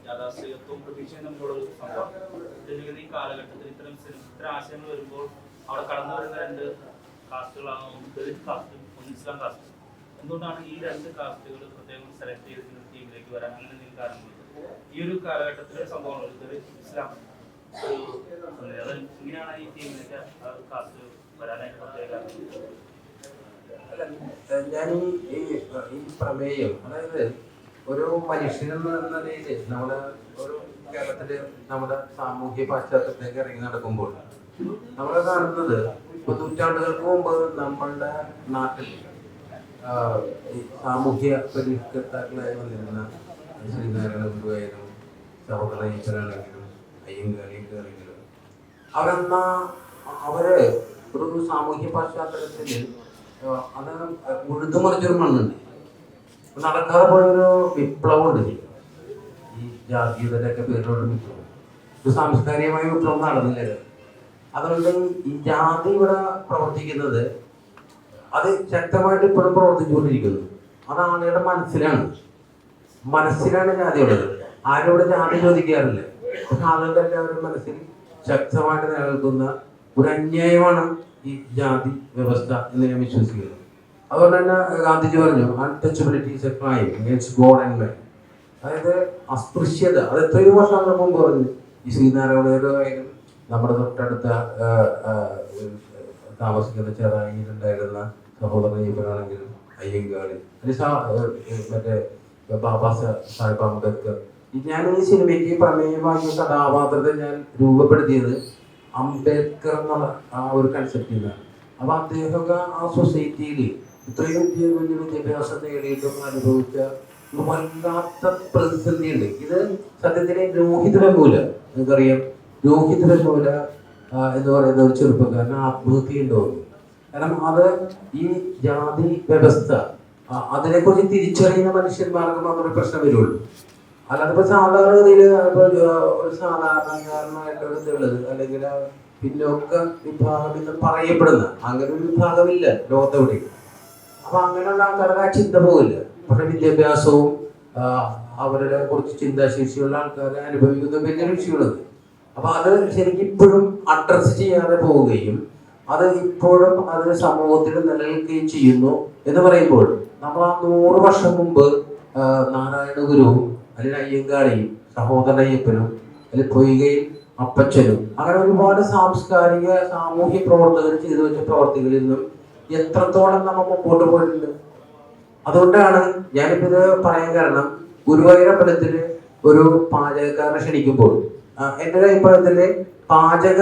യാഥാസ്ഥികത്വവും പ്രതീക്ഷയും തമ്മിലുള്ള ഒരു സംഭവമാണ്. ഈ കാലഘട്ടത്തിൽ ഇത്തരം ആശയങ്ങൾ വരുമ്പോൾ അവിടെ കടന്നു വരുന്ന രണ്ട് കാസ്റ്റുകളാണ്, ഒന്ന് ദളിത് കാസ്റ്റും ഒന്ന് ഇസ്ലാം കാസ്റ്റും. എന്തുകൊണ്ടാണ് ഈ രണ്ട് കാസ്റ്റുകൾ പ്രത്യേകം സെലക്ട് ചെയ്തിരിക്കുന്ന ടീമിലേക്ക് വരാൻ അങ്ങനെ എന്തെങ്കിലും കാരണങ്ങളുണ്ട്? ഈ ഒരു കാലഘട്ടത്തിലെ സംഭവങ്ങൾ ദളിത് ഇസ്ലാം അത് ഇങ്ങനെയാണ് ഈ ടീമിലേക്ക് കാസ്റ്റ് വരാനായിട്ട് പ്രത്യേക കാരണം. ഞാൻ ഈ പ്രമേയം, അതായത് ഒരു മനുഷ്യനെന്ന നിലയിൽ നമ്മുടെ ഒരു കേരളത്തില് നമ്മുടെ സാമൂഹ്യ പാശ്ചാത്യത്തിലേക്ക് ഇറങ്ങി നടക്കുമ്പോൾ നമ്മൾ കാണുന്നത് നൂറ്റാണ്ടുകൾക്ക് മുമ്പ് നമ്മളുടെ നാട്ടിൽ ഈ സാമൂഹ്യ പരിഷ്കർത്താക്കളായി വന്നിരുന്ന ശ്രീനാരായണ ഗുരുവായാലും സഹോദര ഈശ്വരാണെങ്കിലും അയ്യങ്കാളിയാണെങ്കിലും അവര് ഒരു സാമൂഹ്യ പശ്ചാത്തലത്തിൽ അത് ഉഴുതുമറിച്ചൊരു മണ്ണുണ്ട്. നടക്കാതെ പോയൊരു വിപ്ലവമുണ്ട്, ഈ ജാതീയതയുടെയൊക്കെ പേരിലുള്ള വിപ്ലവം. ഒരു സാംസ്കാരികമായ വിപ്ലവം നടന്നില്ല. അതുകൊണ്ട് ഈ ജാതി ഇവിടെ പ്രവർത്തിക്കുന്നത് അത് ശക്തമായിട്ട് ഇപ്പോഴും പ്രവർത്തിച്ചുകൊണ്ടിരിക്കുന്നു. അത് ആളുകളുടെ മനസ്സിലാണ് ജാതി ഉള്ളത്. ആരും ഇവിടെ ജാതി ചോദിക്കാറില്ല. ആളുകളുടെ എല്ലാവരും മനസ്സിൽ ശക്തമായിട്ട് നിലനിൽക്കുന്ന ഒരു അന്യായമാണ് ഈ ജാതി വ്യവസ്ഥ എന്ന് ഞാൻ വിശ്വസിക്കുന്നത്. അതുകൊണ്ട് തന്നെ ഗാന്ധിജി പറഞ്ഞു, untouchability is a crime against God and man. അതായത് അസ്പൃശ്യത, അത് എത്രയോ വർഷങ്ങൾക്ക് മുമ്പ് പറഞ്ഞു. ഈ ശ്രീനാരായണഗുരുവായാലും നമ്മുടെ തൊട്ടടുത്ത താമസിക്കുന്ന ചെറായിലുണ്ടായിരുന്ന സഹോദരൻ ഈപ്പനാണെങ്കിലും അയ്യങ്കാളി, മറ്റേ ബാബാ സാഹിബ് അംബേദ്കർ. ഞാൻ ഈ സിനിമയ്ക്ക് പ്രമേയമാക്കിയ കഥാപാത്രത്തെ ഞാൻ രൂപപ്പെടുത്തിയത് അംബേദ്കർ എന്നുള്ള ആ ഒരു കൺസെപ്റ്റിൽ നിന്നാണ്. അപ്പൊ അദ്ദേഹമൊക്കെ ആ സൊസൈറ്റിയിൽ ഇത്രയും വലിയ വിദ്യാഭ്യാസം നേടിയിട്ടും അനുഭവിച്ച വല്ലാത്ത പ്രതിസന്ധിയുണ്ട്. ഇത് സത്യത്തിലെ രോഹിത് വെമുല, നിങ്ങൾക്കറിയാം, രോഹിത് വെമുല എന്ന് പറയുന്ന ഒരു ചെറുപ്പക്കാരന് ആത്മഹത്യ ഉണ്ടാവുന്നു. കാരണം അത് ഈ ജാതി വ്യവസ്ഥ അതിനെക്കുറിച്ച് തിരിച്ചറിയുന്ന മനുഷ്യന്മാർക്ക് മാത്രമേ പ്രശ്നം വരുള്ളൂ. അല്ലാതെ ഇപ്പൊ സാധാരണഗതിയിൽ ഒരു സാധാരണക്കാരനായിട്ടുള്ള തെളിവ് അല്ലെങ്കിൽ പിന്നോക്ക വിഭാഗം എന്ന് പറയപ്പെടുന്ന അങ്ങനെ ഒരു വിഭാഗമില്ല ലോകത്തെവിടെ. അപ്പൊ അങ്ങനെയുള്ള ആൾക്കാരുടെ ആ ചിന്ത പോകില്ല. പക്ഷെ വിദ്യാഭ്യാസവും അവരുടെ കുറച്ച് ചിന്താശേഷിയുള്ള ആൾക്കാരെ അനുഭവിക്കുന്ന വലിയ വിഷയമുള്ളത്. അപ്പൊ അത് ശരിക്കും ഇപ്പോഴും അഡ്രസ് ചെയ്യാതെ പോവുകയും അത് ഇപ്പോഴും അത് സമൂഹത്തിൽ നിലനിൽക്കുകയും ചെയ്യുന്നു എന്ന് പറയുമ്പോൾ നമ്മൾ ആ 100 വർഷം മുമ്പ് നാരായണ ഗുരുവും അല്ലെങ്കിൽ അയ്യങ്കാളിയും സഹോദര അയ്യപ്പനും അല്ലെങ്കിൽ പൊയ്കയും അപ്പച്ചനും അങ്ങനെ ഒരുപാട് സാംസ്കാരിക സാമൂഹ്യ പ്രവർത്തകർ ചെയ്തു വെച്ച പ്രവർത്തികളിൽ നിന്നും എത്രത്തോളം നമ്മൾ മുമ്പോട്ട് പോയിട്ടുണ്ട്. അതുകൊണ്ടാണ് ഞാനിപ്പോ ഇത് പറയാൻ കാരണം, ഗുരുവായൂരമ്പലത്തില് ഒരു പാചകക്കാരനെ ക്ഷണിക്കുമ്പോൾ എൻ്റെ ഒരു അഭിപ്രായത്തില് പാചക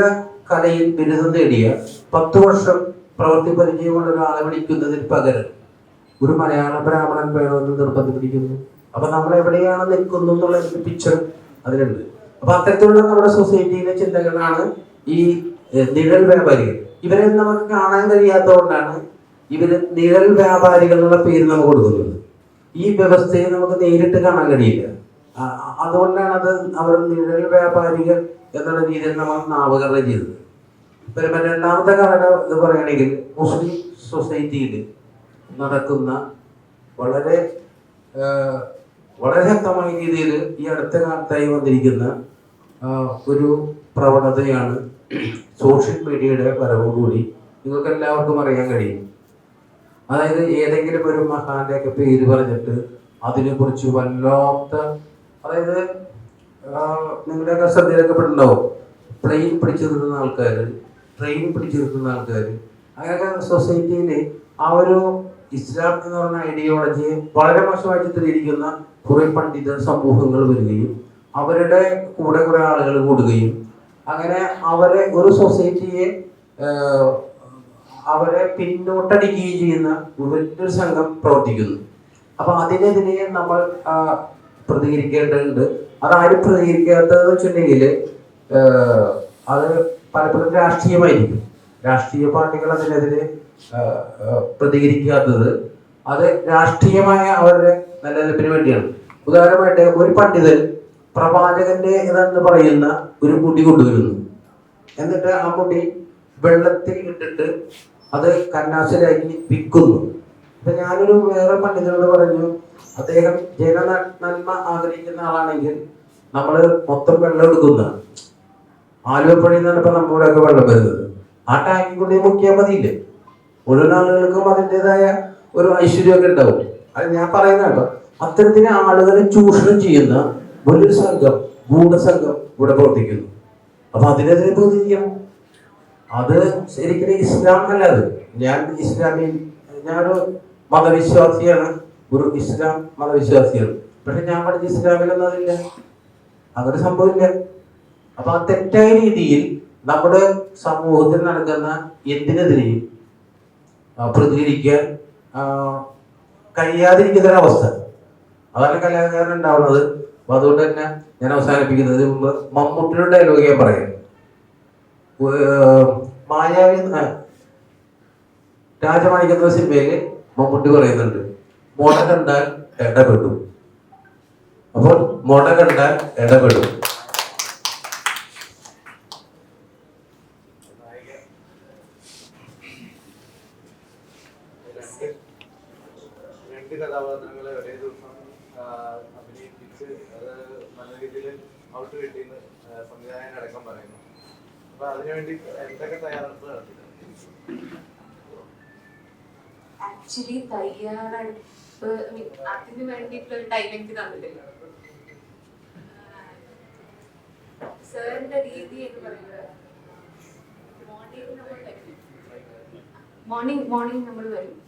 കലയിൽ ബിരുദം നേടിയ 10 വർഷം പ്രവൃത്തി പരിചയമുള്ള ഒരാളെ വിളിക്കുന്നതിന് പകരം ഒരു മലയാള ബ്രാഹ്മണൻ വേണമെന്ന് നിർബന്ധം പിടിക്കുന്നു. അപ്പൊ നമ്മൾ എവിടെയാണ് നിൽക്കുന്നു എന്നുള്ള പിക്ചർ അതിലുണ്ട്. അപ്പൊ അത്തരത്തിലുള്ള നമ്മുടെ സൊസൈറ്റിയിലെ ചിന്തകളാണ് ഈ നിഴൽ വ്യാപാരികൾ. ഇവരെ നമുക്ക് കാണാൻ കഴിയാത്തതുകൊണ്ടാണ് ഇവര് നിഴൽ വ്യാപാരികൾ എന്നുള്ള പേര് നമുക്ക് കൊടുക്കുന്നത്. ഈ വ്യവസ്ഥയെ നമുക്ക് നേരിട്ട് കാണാൻ കഴിയില്ല. അതുകൊണ്ടാണ് അത് അവർ നിഴൽ വ്യാപാരികൾ എന്നുള്ള രീതിയിൽ നമ്മൾ നാമകരണം ചെയ്തത്. ഇപ്പം രണ്ടാമത്തെ കാരണം എന്ന് പറയുകയാണെങ്കിൽ മുസ്ലിം സൊസൈറ്റിയിൽ നടക്കുന്ന വളരെ ശക്തമായ രീതിയിൽ ഈ അടുത്ത കാലത്തായി വന്നിരിക്കുന്ന ഒരു പ്രവണതയാണ് സോഷ്യൽ മീഡിയയുടെ വരവോടുകൂടി നിങ്ങൾക്ക് എല്ലാവർക്കും അറിയാൻ കഴിയും. അതായത് ഏതെങ്കിലും ഒരു മഹാന്റെ ഒക്കെ പേര് പറഞ്ഞിട്ട് അതിനെക്കുറിച്ച് വല്ലാത്ത, അതായത് നിങ്ങളുടെയൊക്കെ ശ്രദ്ധയിലൊക്കെ പെട്ടുണ്ടാവും, പ്ലെയിൻ പിടിച്ചു നിർത്തുന്ന ആൾക്കാർ, ട്രെയിൻ പിടിച്ചു നിർത്തുന്ന ആൾക്കാർ, അങ്ങനെയൊക്കെ സൊസൈറ്റിയിൽ ആ ഒരു ഇസ്ലാം എന്ന് പറഞ്ഞ ഐഡിയോളജിയെ വളരെ മോശമായി ചിത്രീകരിക്കുന്ന കുറെ പണ്ഡിത സമൂഹങ്ങൾ വരികയും അവരുടെ കൂടെ കുറെ ആളുകൾ കൂടുകയും അങ്ങനെ അവരെ ഒരു സൊസൈറ്റിയെ അവരെ പിന്നോട്ടടിക്കുകയും ചെയ്യുന്ന വലിയൊരു സംഘം പ്രവർത്തിക്കുന്നു. അപ്പൊ അതിനെതിരെ നമ്മൾ പ്രതികരിക്കേണ്ടതുണ്ട്. അതാരും പ്രതികരിക്കാത്തതെന്ന് വെച്ചിട്ടുണ്ടെങ്കിൽ അത് പലപ്പോഴും രാഷ്ട്രീയമായിരിക്കും. രാഷ്ട്രീയ പാർട്ടികൾ അതിനെതിരെ പ്രതികരിക്കാത്തത് അത് രാഷ്ട്രീയമായ അവരുടെ നിലനിൽപ്പിന് വേണ്ടിയാണ്. ഉദാഹരണമായിട്ട് ഒരു പണ്ഡിതൻ പ്രവാചകന്റെ എന്ന് പറയുന്ന ഒരു മുടി കൊണ്ടുവരുന്നു. എന്നിട്ട് ആ മുടി വെള്ളത്തിൽ ഇട്ടിട്ട് അത് കന്നാസിലാക്കി വിൽക്കുന്നു. അപ്പൊ ഞാനൊരു വേറെ പണ്ഡിതനോട് പറഞ്ഞു, അദ്ദേഹം ജനനന്മ ആഗ്രഹിക്കുന്ന ആളാണെങ്കിൽ നമ്മൾ മൊത്തം വെള്ളം എടുക്കുന്ന ആലുവപ്പുഴയിൽ നിന്നാണ് ഇപ്പൊ നമ്മുടെയൊക്കെ വെള്ളം വരുന്നത്. ആ ടാങ്കിൽ കൊണ്ട് മുക്കിയാൽ മതിയില്ലേ? മുഴുവൻ ആളുകൾക്കും അതിൻ്റെതായ ഒരു ഐശ്വര്യമൊക്കെ ഉണ്ടാവും. അത് ഞാൻ പറയുന്നതാണ്. അത്തരത്തിന് ആളുകളെ ചൂഷണം ചെയ്യുന്ന വലിയൊരു സംഘം, ഗൂഢസംഘം ഇവിടെ പ്രവർത്തിക്കുന്നു. അപ്പൊ അതിനെതിരെ പ്രതികരിക്കണം. അത് ശരിക്കും ഇസ്ലാം അല്ലാതെ, ഞാൻ ഇസ്ലാമിൽ ഞാനൊരു മതവിശ്വാസിയാണ്, ഒരു ഇസ്ലാം മതവിശ്വാസിയാണ്. പക്ഷെ ഞാൻ പഠിച്ച ഇസ്ലാമിലൊന്നും അതില്ല, അങ്ങനെ സംഭവമില്ല. അപ്പൊ ആ തെറ്റായ രീതിയിൽ നമ്മുടെ സമൂഹത്തിൽ നടക്കുന്ന എന്തിനെതിരെയും പ്രതികരിക്കാൻ കഴിയാതിരിക്കുന്ന ഒരവസ്ഥ, അതാണ് കലാകാരൻ ഉണ്ടാവുന്നത്. അപ്പൊ അതുകൊണ്ട് തന്നെ ഞാൻ അവസാനിപ്പിക്കുന്നതിന് മുമ്പ് മമ്മൂട്ടിയുടെ ഡയലോഗ് ഞാൻ പറയാം. മായാവി രാജമാണിക്കുന്ന സിനിമയില് മമ്മൂട്ടി പറയുന്നുണ്ട്, മുട കണ്ടാൽ ഇടപെടും. അപ്പോൾ മുട കണ്ടാൽ ഇടപെടും. രണ്ട് കഥാപാത്രങ്ങളെ ഒരേ ദിവസം അഭിനയിപ്പിച്ച് അത് നല്ല രീതിയിൽ ഔട്ട് കിട്ടിയെന്ന് സംവിധായകൻ അടക്കം പറയുന്നു. അപ്പൊ അതിനുവേണ്ടി എന്തൊക്കെ തയ്യാറെടുപ്പ് നടത്തി? ആക്ച്വലി തയ്യാറെടുപ്പ് അതിന് വേണ്ടിയിട്ടുള്ള ഒരു ടൈം എനിക്ക് തന്നിട്ടില്ല. സാറിന്റെ രീതി എന്ന് പറയുന്നത് മോർണിംഗ് നമ്മൾ വരും,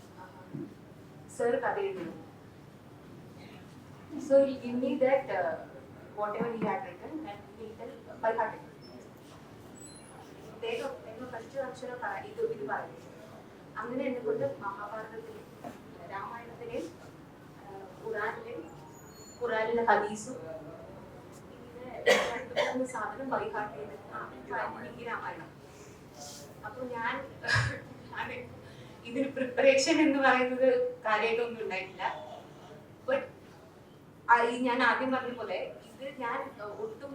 സാർ കഥ എഴുതുന്നു. So he'll give me that whatever he had written and he'll tell by heart. First അക്ഷരം ഇത് പറയും. അങ്ങനെ എന്നെ കൊണ്ട് മഹാഭാരതത്തിലെ രാമായണത്തിലെ ഖുറാനിലെ ഹദീസും ഇങ്ങനെ സാധനം ബൈഹാർട്ട് ചെയ്തിട്ട് രാമായണം. അപ്പൊ ഞാൻ ഇതിന് പ്രിപ്പറേഷൻ എന്ന് പറയുന്നത് കാര്യമായിട്ടൊന്നും ഉണ്ടായിട്ടില്ല. ബട്ട് ഞാൻ ആദ്യം പറഞ്ഞ പോലെ ഇത് ഞാൻ ഒട്ടും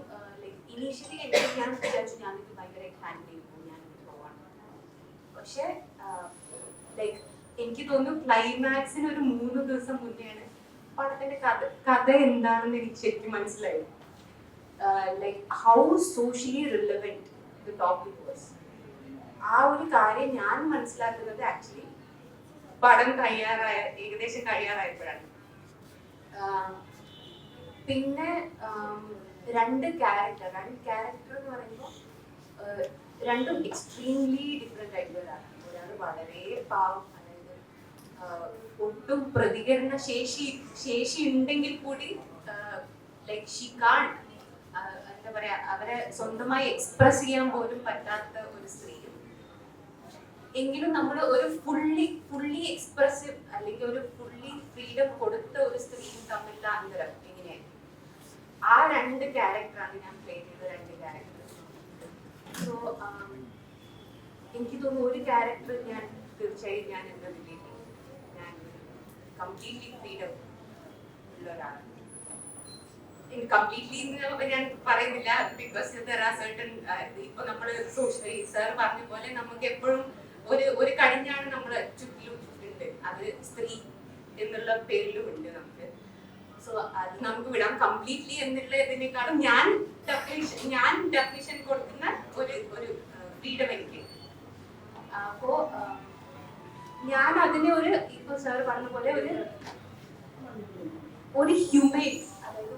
ഇനീഷ്യലി ഞാൻ വിചാരിച്ചു ഞാനിത് ഭയങ്കരമായിട്ട് ഹാൻഡിൽ ചെയ്യുമ്പോൾ ഞാനിത് പോവാണ്. പക്ഷെ എനിക്ക് തോന്നുന്നു ക്ലൈമാക്സിന് ഒരു 3 ദിവസം മുന്നെയാണ് പടത്തിന്റെ കഥ എന്താണെന്ന് എനിക്ക് ശരിക്കും മനസ്സിലായി. How socially relevant the topic was. ആ ഒരു കാര്യം ഞാൻ മനസ്സിലാക്കുന്നത് ആക്ച്വലി പടം ഏകദേശം കഴിയാറായപ്പോഴാണ്. പിന്നെ 2 ക്യാരക്ടർ എന്ന് പറയുമ്പോൾ രണ്ടും എക്സ്ട്രീംലി ഡിഫറെന്റ് ആയിട്ടുള്ളതാണ്. ഒരാൾ വളരെ പാവം, അതായത് ഒട്ടും പ്രതികരണ ശേഷി ഉണ്ടെങ്കിൽ കൂടി എന്താ പറയാ, അവരെ സ്വന്തമായി എക്സ്പ്രസ് ചെയ്യാൻ പോലും പറ്റാത്ത ഒരു സ്ത്രീയും, എങ്കിലും നമ്മൾ ഒരു ഫുള്ളി എക്സ്പ്രസീവ് അല്ലെങ്കിൽ ഒരു ഫുള്ളി ഫ്രീഡം കൊടുത്ത ഒരു സ്ത്രീയും തമ്മിലുള്ള അന്തരം എങ്ങനെയായിരുന്നു. ആ 2 ക്യാരക്ടറാണ് ഞാൻ പ്ലേ ചെയ്ത 2 ക്യാരക്ടർ. സോ എനിക്ക് തോന്നുന്നു ഒരു ക്യാരക്ടർ ഞാൻ തീർച്ചയായും ഞാൻ എന്താ റിലേറ്റ് ഞാൻ കംപ്ലീറ്റ്ലി ഫ്രീഡം ഉള്ള ഒരാളാണ്. കംപ്ലീറ്റ്ലി ഞാൻ പറയുന്നില്ല, ബിക്കോസ് ഇപ്പൊ നമ്മള് സാർ പറഞ്ഞ പോലെ നമുക്ക് എപ്പോഴും ഒരു കടിഞ്ഞാണ് നമ്മള് ചുറ്റിലും ഉണ്ട്, അത് സ്ത്രീ എന്നുള്ള പേരിലും ഉണ്ട് നമുക്ക്. സോ അത് നമുക്ക് വിടാം. കംപ്ലീറ്റ്ലി എന്നുള്ള ഇതിനേക്കാളും ഞാൻ ഡെഫിനിഷൻ കൊടുക്കുന്ന ഒരു ഫ്രീഡം എനിക്ക്. അപ്പോ ഞാൻ അതിനെ ഇപ്പൊ സാർ പറഞ്ഞ പോലെ ഒരു ഹ്യൂമൻ, അതായത്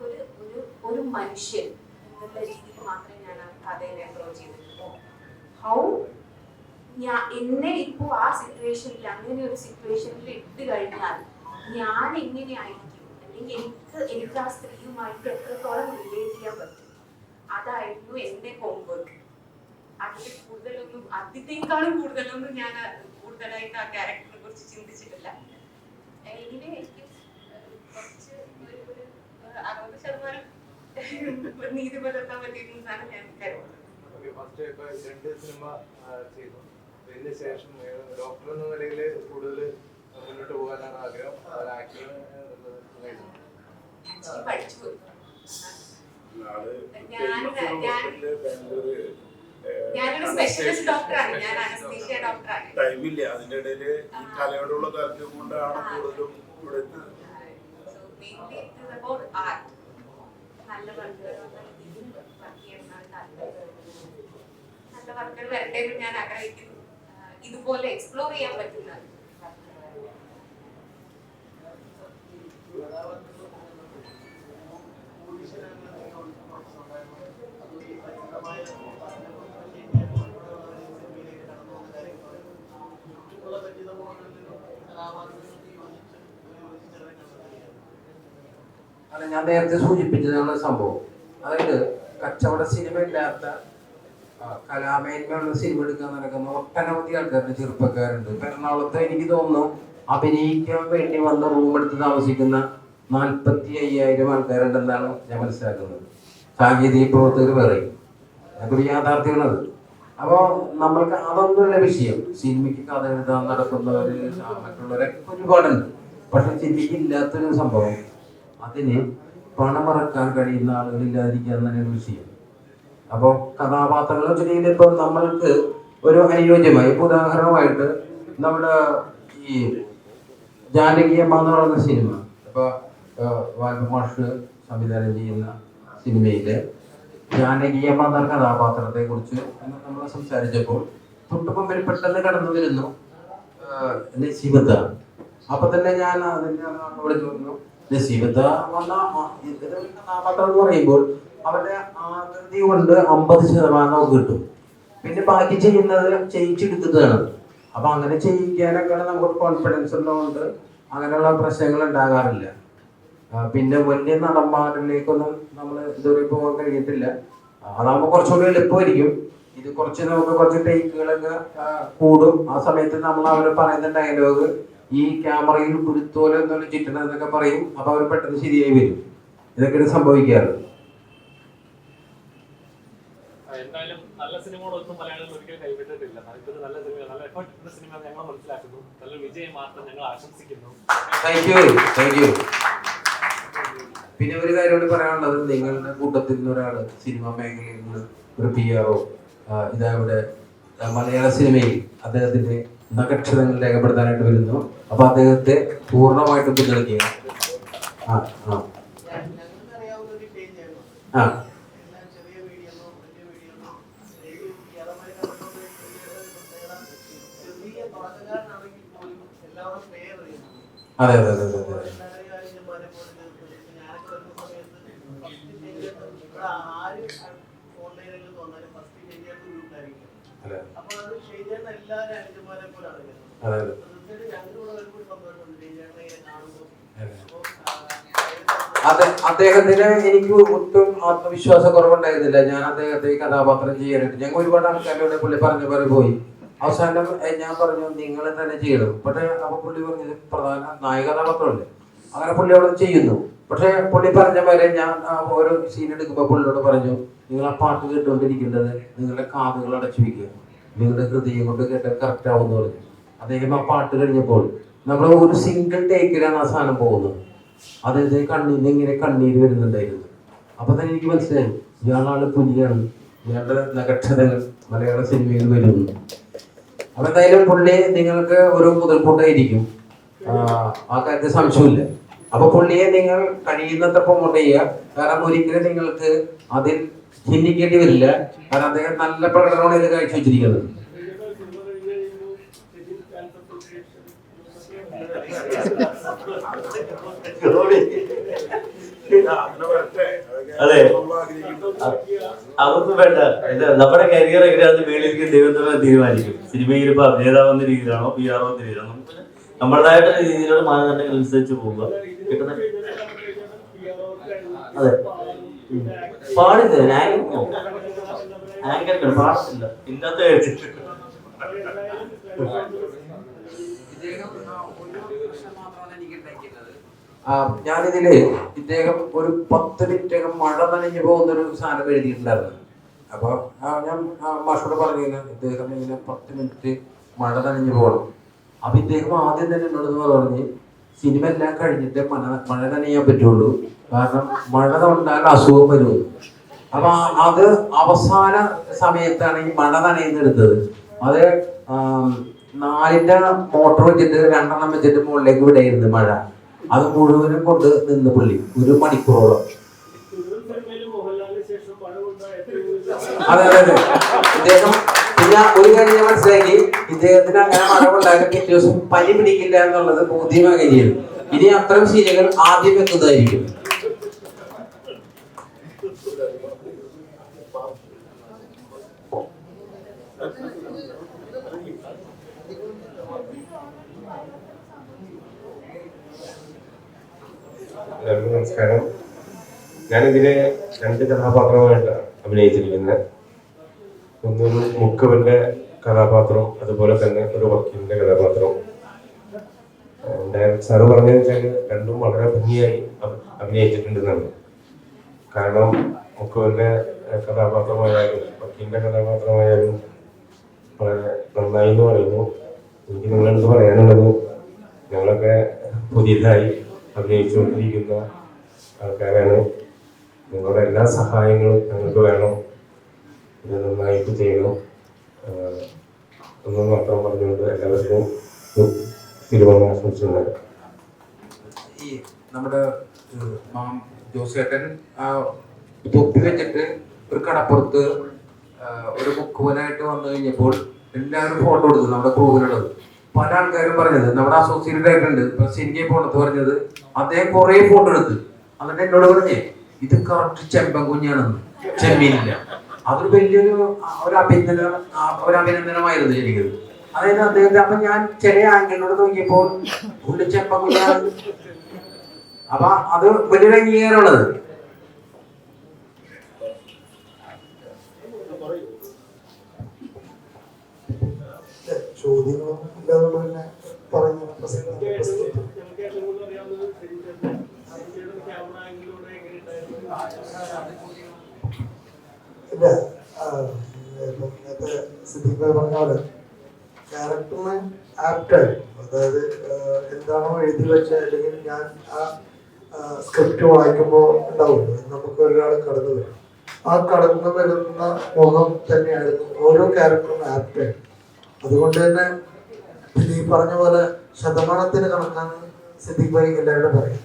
ഒരു മനുഷ്യൻ എന്നുള്ള രീതിയിൽ മാത്രമേ ഞാൻ ആ കഥയെ അപ്രോച്ച് ചെയ്തിട്ടുള്ളൂ. ഹൗ എന്നെ ഇപ്പോ ആ സിറ്റുവേഷനിൽ, അങ്ങനെ ഒരു സിറ്റുവേഷനിൽ ഇട്ട് കഴിഞ്ഞാൽ ഞാൻ എങ്ങനെയായിരിക്കും, അല്ലെങ്കിൽ എനിക്ക് ആ സ്ത്രീയുമായിട്ട് എത്രത്തോളം റിലേറ്റ് ചെയ്യാൻ പറ്റും. അതായിരുന്നു എന്റെ ഹോംവർക്ക്. അതിനേക്കാളും കൂടുതലൊന്നും ഞാൻ കൂടുതലായിട്ട് ആ ക്യാരക്ടറിനെ കുറിച്ച് ചിന്തിച്ചിട്ടില്ല. എനിവേ എനിക്ക് കുറച്ച് ഒരു 60% നീതി പുലർത്താൻ പറ്റിയിരുന്നതാണ് ഞാൻ കരുതുന്നത്. ഫസ്റ്റ് ഇപ്പൊ 2 സിനിമ ചെയ്തു, ഇതിന് ശേഷം ഡോക്ടർ എന്ന നിലയിൽ കൂടുതൽ മുന്നോട്ട് പോകാനാണ് ആഗ്രഹം. ഞാനൊരു സ്പെഷ്യലിസ്റ്റ് ഡോക്ടറാണ്, ഞാൻ അനസ്തീഷ്യ ഡോക്ടറാണ്. ടൈമില്ല, അതിന്റെ ഇടയില് ഈ കലയോടുള്ള താല്പര്യം കൊണ്ടാണ് കൂടുതലും ഇവിടെ എത്തുന്നത്. നല്ല വർക്കുകൾ വരട്ടെ എന്ന് ഞാൻ ആഗ്രഹിക്കുന്നു. ഇതുപോലെ എക്സ്പ്ലോർ ചെയ്യാൻ പറ്റുന്ന പറ്റിയ അല്ല, ഞാൻ നേരത്തെ സൂചിപ്പിച്ചതാണ് സംഭവം. അതായത് കച്ചവട സിനിമ ഇല്ലാത്ത കലാമേന്മയുള്ള സിനിമ എടുക്കാൻ നടക്കുന്ന ഒട്ടനവധി ആൾക്കാരുടെ ചെറുപ്പക്കാരുണ്ട്. ഇപ്പൊ എറണാകുളത്ത് എനിക്ക് തോന്നുന്നു അഭിനയിക്കാൻ വേണ്ടി വന്ന് റൂം എടുത്ത് താമസിക്കുന്ന 45,000 ആൾക്കാരുണ്ടെന്നാണ് ഞാൻ മനസ്സിലാക്കുന്നത്. സാങ്കേതിക പ്രവർത്തകർ പറയും, അതൊരു യാഥാർത്ഥ്യമാണത്. അപ്പോൾ നമ്മൾക്ക് അതൊന്നുമല്ല വിഷയം. സിനിമയ്ക്ക് കഥ എഴുതാൻ നടക്കുന്നവര് മറ്റുള്ളവരൊക്കെ ഒരുപാടുണ്ട്. പക്ഷെ സിനിമയ്ക്ക് ഇല്ലാത്തൊരു സംഭവം, അതിന് പണമിറക്കാൻ കഴിയുന്ന ആളുകളില്ലാതിരിക്കുക തന്നെയാണ് വിഷയം. അപ്പോൾ കഥാപാത്രങ്ങൾ വെച്ചിട്ടുണ്ടെങ്കിൽ ഇപ്പോൾ നമ്മൾക്ക് ഒരു അനുയോജ്യമായി, ഇപ്പോൾ ഉദാഹരണമായിട്ട് നമ്മുടെ ഈ ജാനകിയമ്മ എന്ന് പറയുന്ന സിനിമ, ഇപ്പോൾ വാൽമാഷ് സംവിധാനം ചെയ്യുന്ന സിനിമയിലെ ജാനകിയമ്മ എന്ന കഥാപാത്രത്തെ കുറിച്ച് നമ്മൾ സംസാരിച്ചപ്പോൾ തൊട്ടുമുമ്പിൽ പെട്ടെന്ന് കടന്നു വരുന്നു നസീബത്ത. അപ്പൊ തന്നെ ഞാൻ അതിന്റെ വിളിച്ചു പറഞ്ഞു, നസീബത്ത വന്ന കഥാപാത്രം എന്ന് പറയുമ്പോൾ അവരുടെ ആകൃതി കൊണ്ട് 50% കിട്ടും. പിന്നെ ബാക്കി ചെയ്യുന്നത് ചെയ്യിച്ചെടുക്കുന്നതാണ്. അപ്പൊ അങ്ങനെ ചെയ്യിക്കാനൊക്കെ നമുക്ക് കോൺഫിഡൻസ് ഉള്ളതുകൊണ്ട് അങ്ങനെയുള്ള പ്രശ്നങ്ങൾ ഉണ്ടാകാറില്ല. പിന്നെ വലിയ നടന്മാരിലേക്കൊന്നും നമ്മൾ ഇതുവരെ പോകാൻ കഴിയത്തില്ല. അതാകുമ്പോൾ കുറച്ചുകൂടി എളുപ്പമായിരിക്കും. ഇത് നമുക്ക് കുറച്ച് ടേക്കുകളൊക്കെ കൂടും. ആ സമയത്ത് നമ്മൾ അവർ പറയുന്ന ഡയലോഗ് ഈ ക്യാമറയിൽ കുരുത്തോല എന്നുള്ള ചിറ്റണം എന്നൊക്കെ പറയും. അപ്പൊ അവർ പെട്ടെന്ന് ശരിയായി വരും. ഇതൊക്കെയാണ് സംഭവിക്കാറ്. എന്തായാലും നല്ല സിനിമകളൊന്നും മലയാളികൾ ഒരിക്കലും കൈവിട്ടിട്ടില്ല. ഇതൊരു നല്ല സിനിമ, നല്ല എഫേർട്ട് ഇട്ട സിനിമ ഞങ്ങൾ മനസ്സിലാക്കുന്നു. നല്ലൊരു വിജയം മാത്രം ഞങ്ങൾ ആശംസിക്കുന്നു. Thank you. പിന്നെ ഒരു കാര്യം കൂടി പറയാനുള്ളത്, നിങ്ങളുടെ കൂട്ടത്തിൽ നിന്ന് ഒരാള് സിനിമാ മേഖലയിൽ നിന്ന് ഒരു PRO ഇതവിടെ മലയാള സിനിമയിൽ അദ്ദേഹത്തിന്റെ നക്ഷത്രങ്ങൾ രേഖപ്പെടുത്താനായിട്ട് വരുന്നു. അപ്പൊ അദ്ദേഹത്തെ പൂർണ്ണമായിട്ടും പിന്തുണയ്ക്കുക. അതെ. അദ്ദേഹത്തിന് എനിക്ക് ഒട്ടും ആത്മവിശ്വാസ കുറവുണ്ടായിരുന്നില്ല. ഞാൻ അദ്ദേഹത്തെ ഈ കഥാപാത്രം ചെയ്യാനായിട്ട് ഞങ്ങൾ ഒരുപാട് ആൾക്കാരോട് പുള്ളി പറഞ്ഞ പോലെ പോയി. അവസാനം ഞാൻ പറഞ്ഞു നിങ്ങൾ തന്നെ ചെയ്യണം. പക്ഷെ അപ്പൊ പുള്ളി പറഞ്ഞത് പ്രധാന നായക കഥാപാത്രമല്ലേ, അങ്ങനെ പുള്ളി അവിടെ ചെയ്യുന്നു. പക്ഷെ പുള്ളി പറഞ്ഞ പോലെ ഞാൻ ഓരോ സീൻ എടുക്കുമ്പോൾ പുള്ളിയോട് പറഞ്ഞു, നിങ്ങൾ ആ പാട്ട് കേട്ടുകൊണ്ടിരിക്കേണ്ടത് നിങ്ങളുടെ കാതുകൾ അടച്ചു വയ്ക്കുക, നിങ്ങളുടെ ഹൃദയം കൊണ്ട് കേട്ടാൽ കറക്റ്റ് ആവുമെന്ന് പറഞ്ഞു. അദ്ദേഹം ആ പാട്ട് കഴിഞ്ഞപ്പോൾ നമ്മൾ ഒരു സിംഗിൾ ടേക്കിലാണ് ആ സാധനം പോകുന്നത്. അതായത് കണ്ണീരിന് ഇങ്ങനെ കണ്ണീര് വരുന്നുണ്ടായിരുന്നു. അപ്പൊ തന്നെ എനിക്ക് മനസ്സിലായി ഇയാളാണ് പുലിയാണ്, ഇയാളുടെ നക്ഷത്രങ്ങൾ മലയാള സിനിമയിൽ വരുന്നു. അപ്പൊ എന്തായാലും പുള്ളി നിങ്ങൾക്ക് ഒരു മുതൽക്കൂട്ടായിരിക്കും, ആ കാര്യത്തിൽ സംശയമില്ല. അപ്പൊ പുള്ളിയെ നിങ്ങൾ കഴിയുന്നത്ര പ്രൊമോട്ട് ചെയ്യുക. കാരണം ഒരിക്കലും നിങ്ങൾക്ക് അതിൽ ചിന്തിക്കേണ്ടി വരില്ല. കാരണം അദ്ദേഹം നല്ല പ്രകടനമാണ് ഇത് കാഴ്ചവെച്ചിരിക്കുന്നത്. അതെ, അതൊന്നും വേണ്ട. നമ്മുടെ കരിയർ എങ്ങനെയാണെന്ന് മേളിലേക്ക് ദൈവം തന്നെ തീരുമാനിക്കും. സിനിമയിൽ ഇപ്പൊ അഭിനേതാവെന്ന രീതിയിലാണോ PRO എന്ന രീതിയിലാണോ, നമുക്ക് നമ്മുടേതായിട്ട് രീതിയിലുള്ള മാനദണ്ഡങ്ങൾ അനുസരിച്ച് പോവുക. കിട്ടുന്ന അതെ പാടില്ല, ആങ്കർ പാടത്തില്ല, ഇല്ലാത്ത കഴിച്ചിട്ട് ഞാനിതില് ഇദ്ദേഹം ഒരു 10 മിനിറ്റകം മഴ നനഞ്ഞു പോകുന്നൊരു സാധനം എഴുതിയിട്ടുണ്ടായിരുന്നു. അപ്പൊ ഞാൻ മാഷോട് പറഞ്ഞില്ല, ഇദ്ദേഹം ഇങ്ങനെ 10 മിനിറ്റ് മഴ നനഞ്ഞു പോകണം. അപ്പൊ ഇദ്ദേഹം ആദ്യം തന്നെ എന്നോട് പറഞ്ഞ് സിനിമ എല്ലാം കഴിഞ്ഞിട്ട് മഴ നനയാൻ പറ്റുള്ളൂ, കാരണം മഴ കൊണ്ടാൽ അസുഖം വരുമെന്ന്. അപ്പൊ അത് അവസാന സമയത്താണ് ഈ മഴ നനയുന്നെടുത്തത്. അത് 4ന്റെ മോട്ടോർ വെച്ചിട്ട് 2 വെച്ചിട്ട് മുകളിലേക്ക് വിടയിരുന്നു മഴ. അത് മുഴുവനും കൊണ്ട് നിന്ന് പുള്ളി 1 മണിക്കൂറോളം. അതെ. ഇദ്ദേഹം പിന്നെ ഒരു കാര്യം ഞാൻ മനസ്സിലാക്കി, ഇദ്ദേഹത്തിന് അങ്ങനെ മഴ കൊണ്ടാലും പിറ്റേ ദിവസം പനി പിടിക്കില്ല എന്നുള്ളത് ബോധ്യമായ കാര്യമാണ്. ഇനി അത്തരം ശീലങ്ങൾ ആദ്യം എത്തുന്നതായിരിക്കും. നമസ്കാരം. ഞാനിതിലെ 2 കഥാപാത്രമായിട്ടാണ് അഭിനയിച്ചിരിക്കുന്നത്. ഒന്നൊരു മുക്കുവന്റെ കഥാപാത്രം, അതുപോലെ തന്നെ ഒരു വക്കീലിന്റെ കഥാപാത്രം. ഡയറക്ടർ സാറ് പറഞ്ഞതെന്ന് വെച്ചാൽ രണ്ടും വളരെ ഭംഗിയായി അഭിനയിച്ചിട്ടുണ്ടെന്നാണ്. കാരണം മുക്കുവന്റെ കഥാപാത്രമായാലും വക്കീലിന്റെ കഥാപാത്രമായാലും വളരെ നന്നായി എന്ന് പറയുന്നു. എനിക്ക് നിങ്ങളെടുത്ത് പറയാനുള്ളത്, ഞങ്ങളൊക്കെ പുതിയതായി അഭിനയിച്ചുകൊണ്ടിരിക്കുന്ന ആൾക്കാരാണ്. നിങ്ങളുടെ എല്ലാ സഹായങ്ങളും ഞങ്ങൾക്ക് വേണം. ഇത് നന്നായിട്ട് ചെയ്യണം എന്ന് മാത്രം പറഞ്ഞുകൊണ്ട് എല്ലാവർക്കും തിരുവോണം ആശംസിക്കുന്നത്. ഈ നമ്മുടെ ജോസേട്ടൻ തൊപ്പി വെച്ചിട്ട് ഒരു കടപ്പുറത്ത് ഒരു മുക്കുവനായിട്ട് വന്നു കഴിഞ്ഞപ്പോൾ എല്ലാവരും ഫോട്ടോ എടുത്തു, നമ്മുടെ ക്രൂവിനുള്ളത്. പല ആൾക്കാരും പറഞ്ഞത്, നമ്മുടെ അസോസിയേറ്റഡ് ആയിട്ടുണ്ട് ഇപ്പൊ സിനിമയെ പോണത്ത് പറഞ്ഞത്, അദ്ദേഹം കുറെ ഫോട്ടോ എടുത്ത് എന്നിട്ട് എന്നോട് പറഞ്ഞേ ഇത് കറക്റ്റ് ചെമ്പൻ കുഞ്ഞാണെന്ന്, ചെമ്മീനില്ല. അതൊരു വലിയൊരു അഭിനന്ദനമായിരുന്നു എനിക്കത്. അതായത് അദ്ദേഹത്തെ അപ്പൊ ഞാൻ ചില ആംഗിളിലൂടെ നോക്കിയപ്പോൾ പുള്ളി ചെമ്പൻ കുഞ്ഞാണ്. അപ്പൊ അത് വലിയൊരു അംഗീകാരമുള്ളത്. ചോദ്യങ്ങളും ഇല്ലാതെ തന്നെ പറഞ്ഞു. ഇല്ല, നേരത്തെ സിദ്ദീഖ് ഭായ് പറഞ്ഞ പോലെ ക്യാരക്ടറിന് ആപ്റ്റായിരുന്നു. അതായത് എന്താണോ എഴുതി വെച്ച, അല്ലെങ്കിൽ ഞാൻ ആ സ്ക്രിപ്റ്റ് വായിക്കുമ്പോൾ ഉണ്ടാവുമല്ലോ, നമുക്ക് ഒരാൾ കടന്നു വരും. ആ കടന്നു വരുന്ന മുഖം തന്നെയായിരുന്നു ഓരോ ക്യാരക്ടറും ആപ്റ്റായിരുന്നു. അതുകൊണ്ട് തന്നെ ഈ പറഞ്ഞ പോലെ ശതമാനത്തിന് കണക്കാണ് സിദ്ദീഖ് ഭായ് എല്ലാവരോടും പറയും.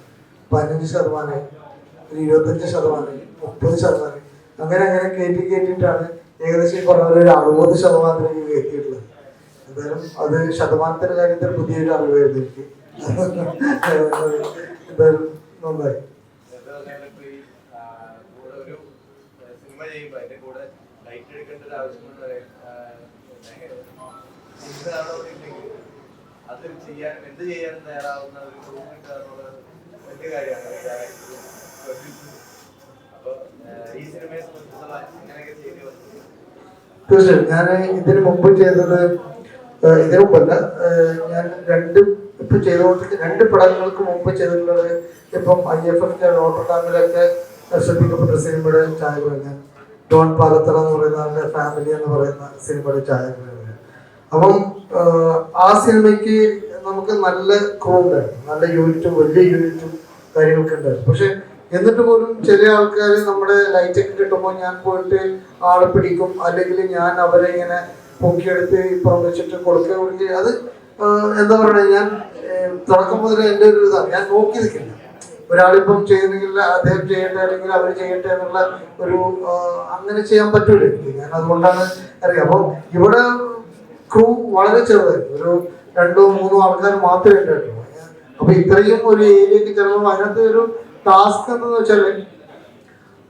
15%, 25%, 30%, അങ്ങനെ കയറ്റിയിട്ടാണ് ഏകദേശം പറഞ്ഞ ഒരു 60% കയറ്റിയിട്ടുള്ളത്. എന്തായാലും അത് ശതമാനത്തിന്റെ കാര്യത്തിൽ പുതിയൊരു അറിവായിരുന്നു എനിക്ക്. എന്തായാലും നന്നായി. സിനിമ ചെയ്യുമ്പോൾ അതിന്റെ കൂടെ ലൈറ്റ് എടുക്കേണ്ട ഒരു ആവശ്യമുണ്ട്. അത് ചെയ്യാനും എന്ത് ചെയ്യാനും തയ്യാറാവുന്ന ഒരു ക്രൂ കിട്ടുക എന്നുള്ളത് വലിയ കാര്യമാണ്. അപ്പൊ ഈ സിനിമയെ സംബന്ധിച്ചുള്ള ഇങ്ങനെയൊക്കെ ചെയ്തു വന്നത് തീർച്ചയായും ഞാൻ ഇതിനു മുമ്പ് ചെയ്തത്, ഇതിനു മുമ്പല്ല, ഞാൻ ഇപ്പൊ ചെയ്തുകൊണ്ടിരിക്കുന്ന 2 പടങ്ങൾക്ക് മുമ്പ് ചെയ്തിട്ടുള്ളത് ഇപ്പം IFF നോട്ടർഡാമിലൊക്കെ ശ്രദ്ധിക്കപ്പെട്ട സിനിമയുടെ ഛായാഗ്രഹം, ഡോൺ പാലത്തറ എന്ന് പറയുന്ന ഫാമിലി എന്ന് പറയുന്ന സിനിമയുടെ ഛായാഗ്രഹം. അപ്പം ആ സിനിമയ്ക്ക് നമുക്ക് നല്ല ക്രൂ ഉണ്ടായിരുന്നു, നല്ല യൂണിറ്റും വലിയ യൂണിറ്റും കാര്യങ്ങളൊക്കെ ഉണ്ടായിരുന്നു. പക്ഷെ എന്നിട്ട് പോലും ചില ആൾക്കാർ നമ്മുടെ ലൈറ്റൊക്കെ കിട്ടുമ്പോൾ ഞാൻ പോയിട്ട് ആളെ പിടിക്കും, അല്ലെങ്കിൽ ഞാൻ അവരെ ഇങ്ങനെ പൊക്കിയെടുത്ത് ഇപ്പുറം വെച്ചിട്ട് കൊടുക്കുക. അത് എന്താ പറയുക, ഞാൻ തുടക്കം മുതൽ എൻ്റെ ഒരു ഇതാണ്, ഞാൻ നോക്കി നിൽക്കില്ല. ഒരാളിപ്പം ചെയ്യുന്നെങ്കിൽ അദ്ദേഹം ചെയ്യട്ടെ, അല്ലെങ്കിൽ അവർ ചെയ്യട്ടെ എന്നുള്ള ഒരു അങ്ങനെ ചെയ്യാൻ പറ്റൂല എനിക്ക്. ഞാൻ അതുകൊണ്ടാണ് അറിയാം. അപ്പം ഇവിടെ ക്രൂ വളരെ ചെറുതായിരുന്നു, ഒരു 2-3 ആൾക്കാർ മാത്രമേ ഉണ്ടായിട്ടുള്ളൂ. അപ്പൊ ഇത്രയും ഒരു ഏരിയക്ക് ചെല്ലുമ്പോൾ അതിനകത്ത് ഒരു ടാസ്ക് എന്താന്ന് വെച്ചാല്,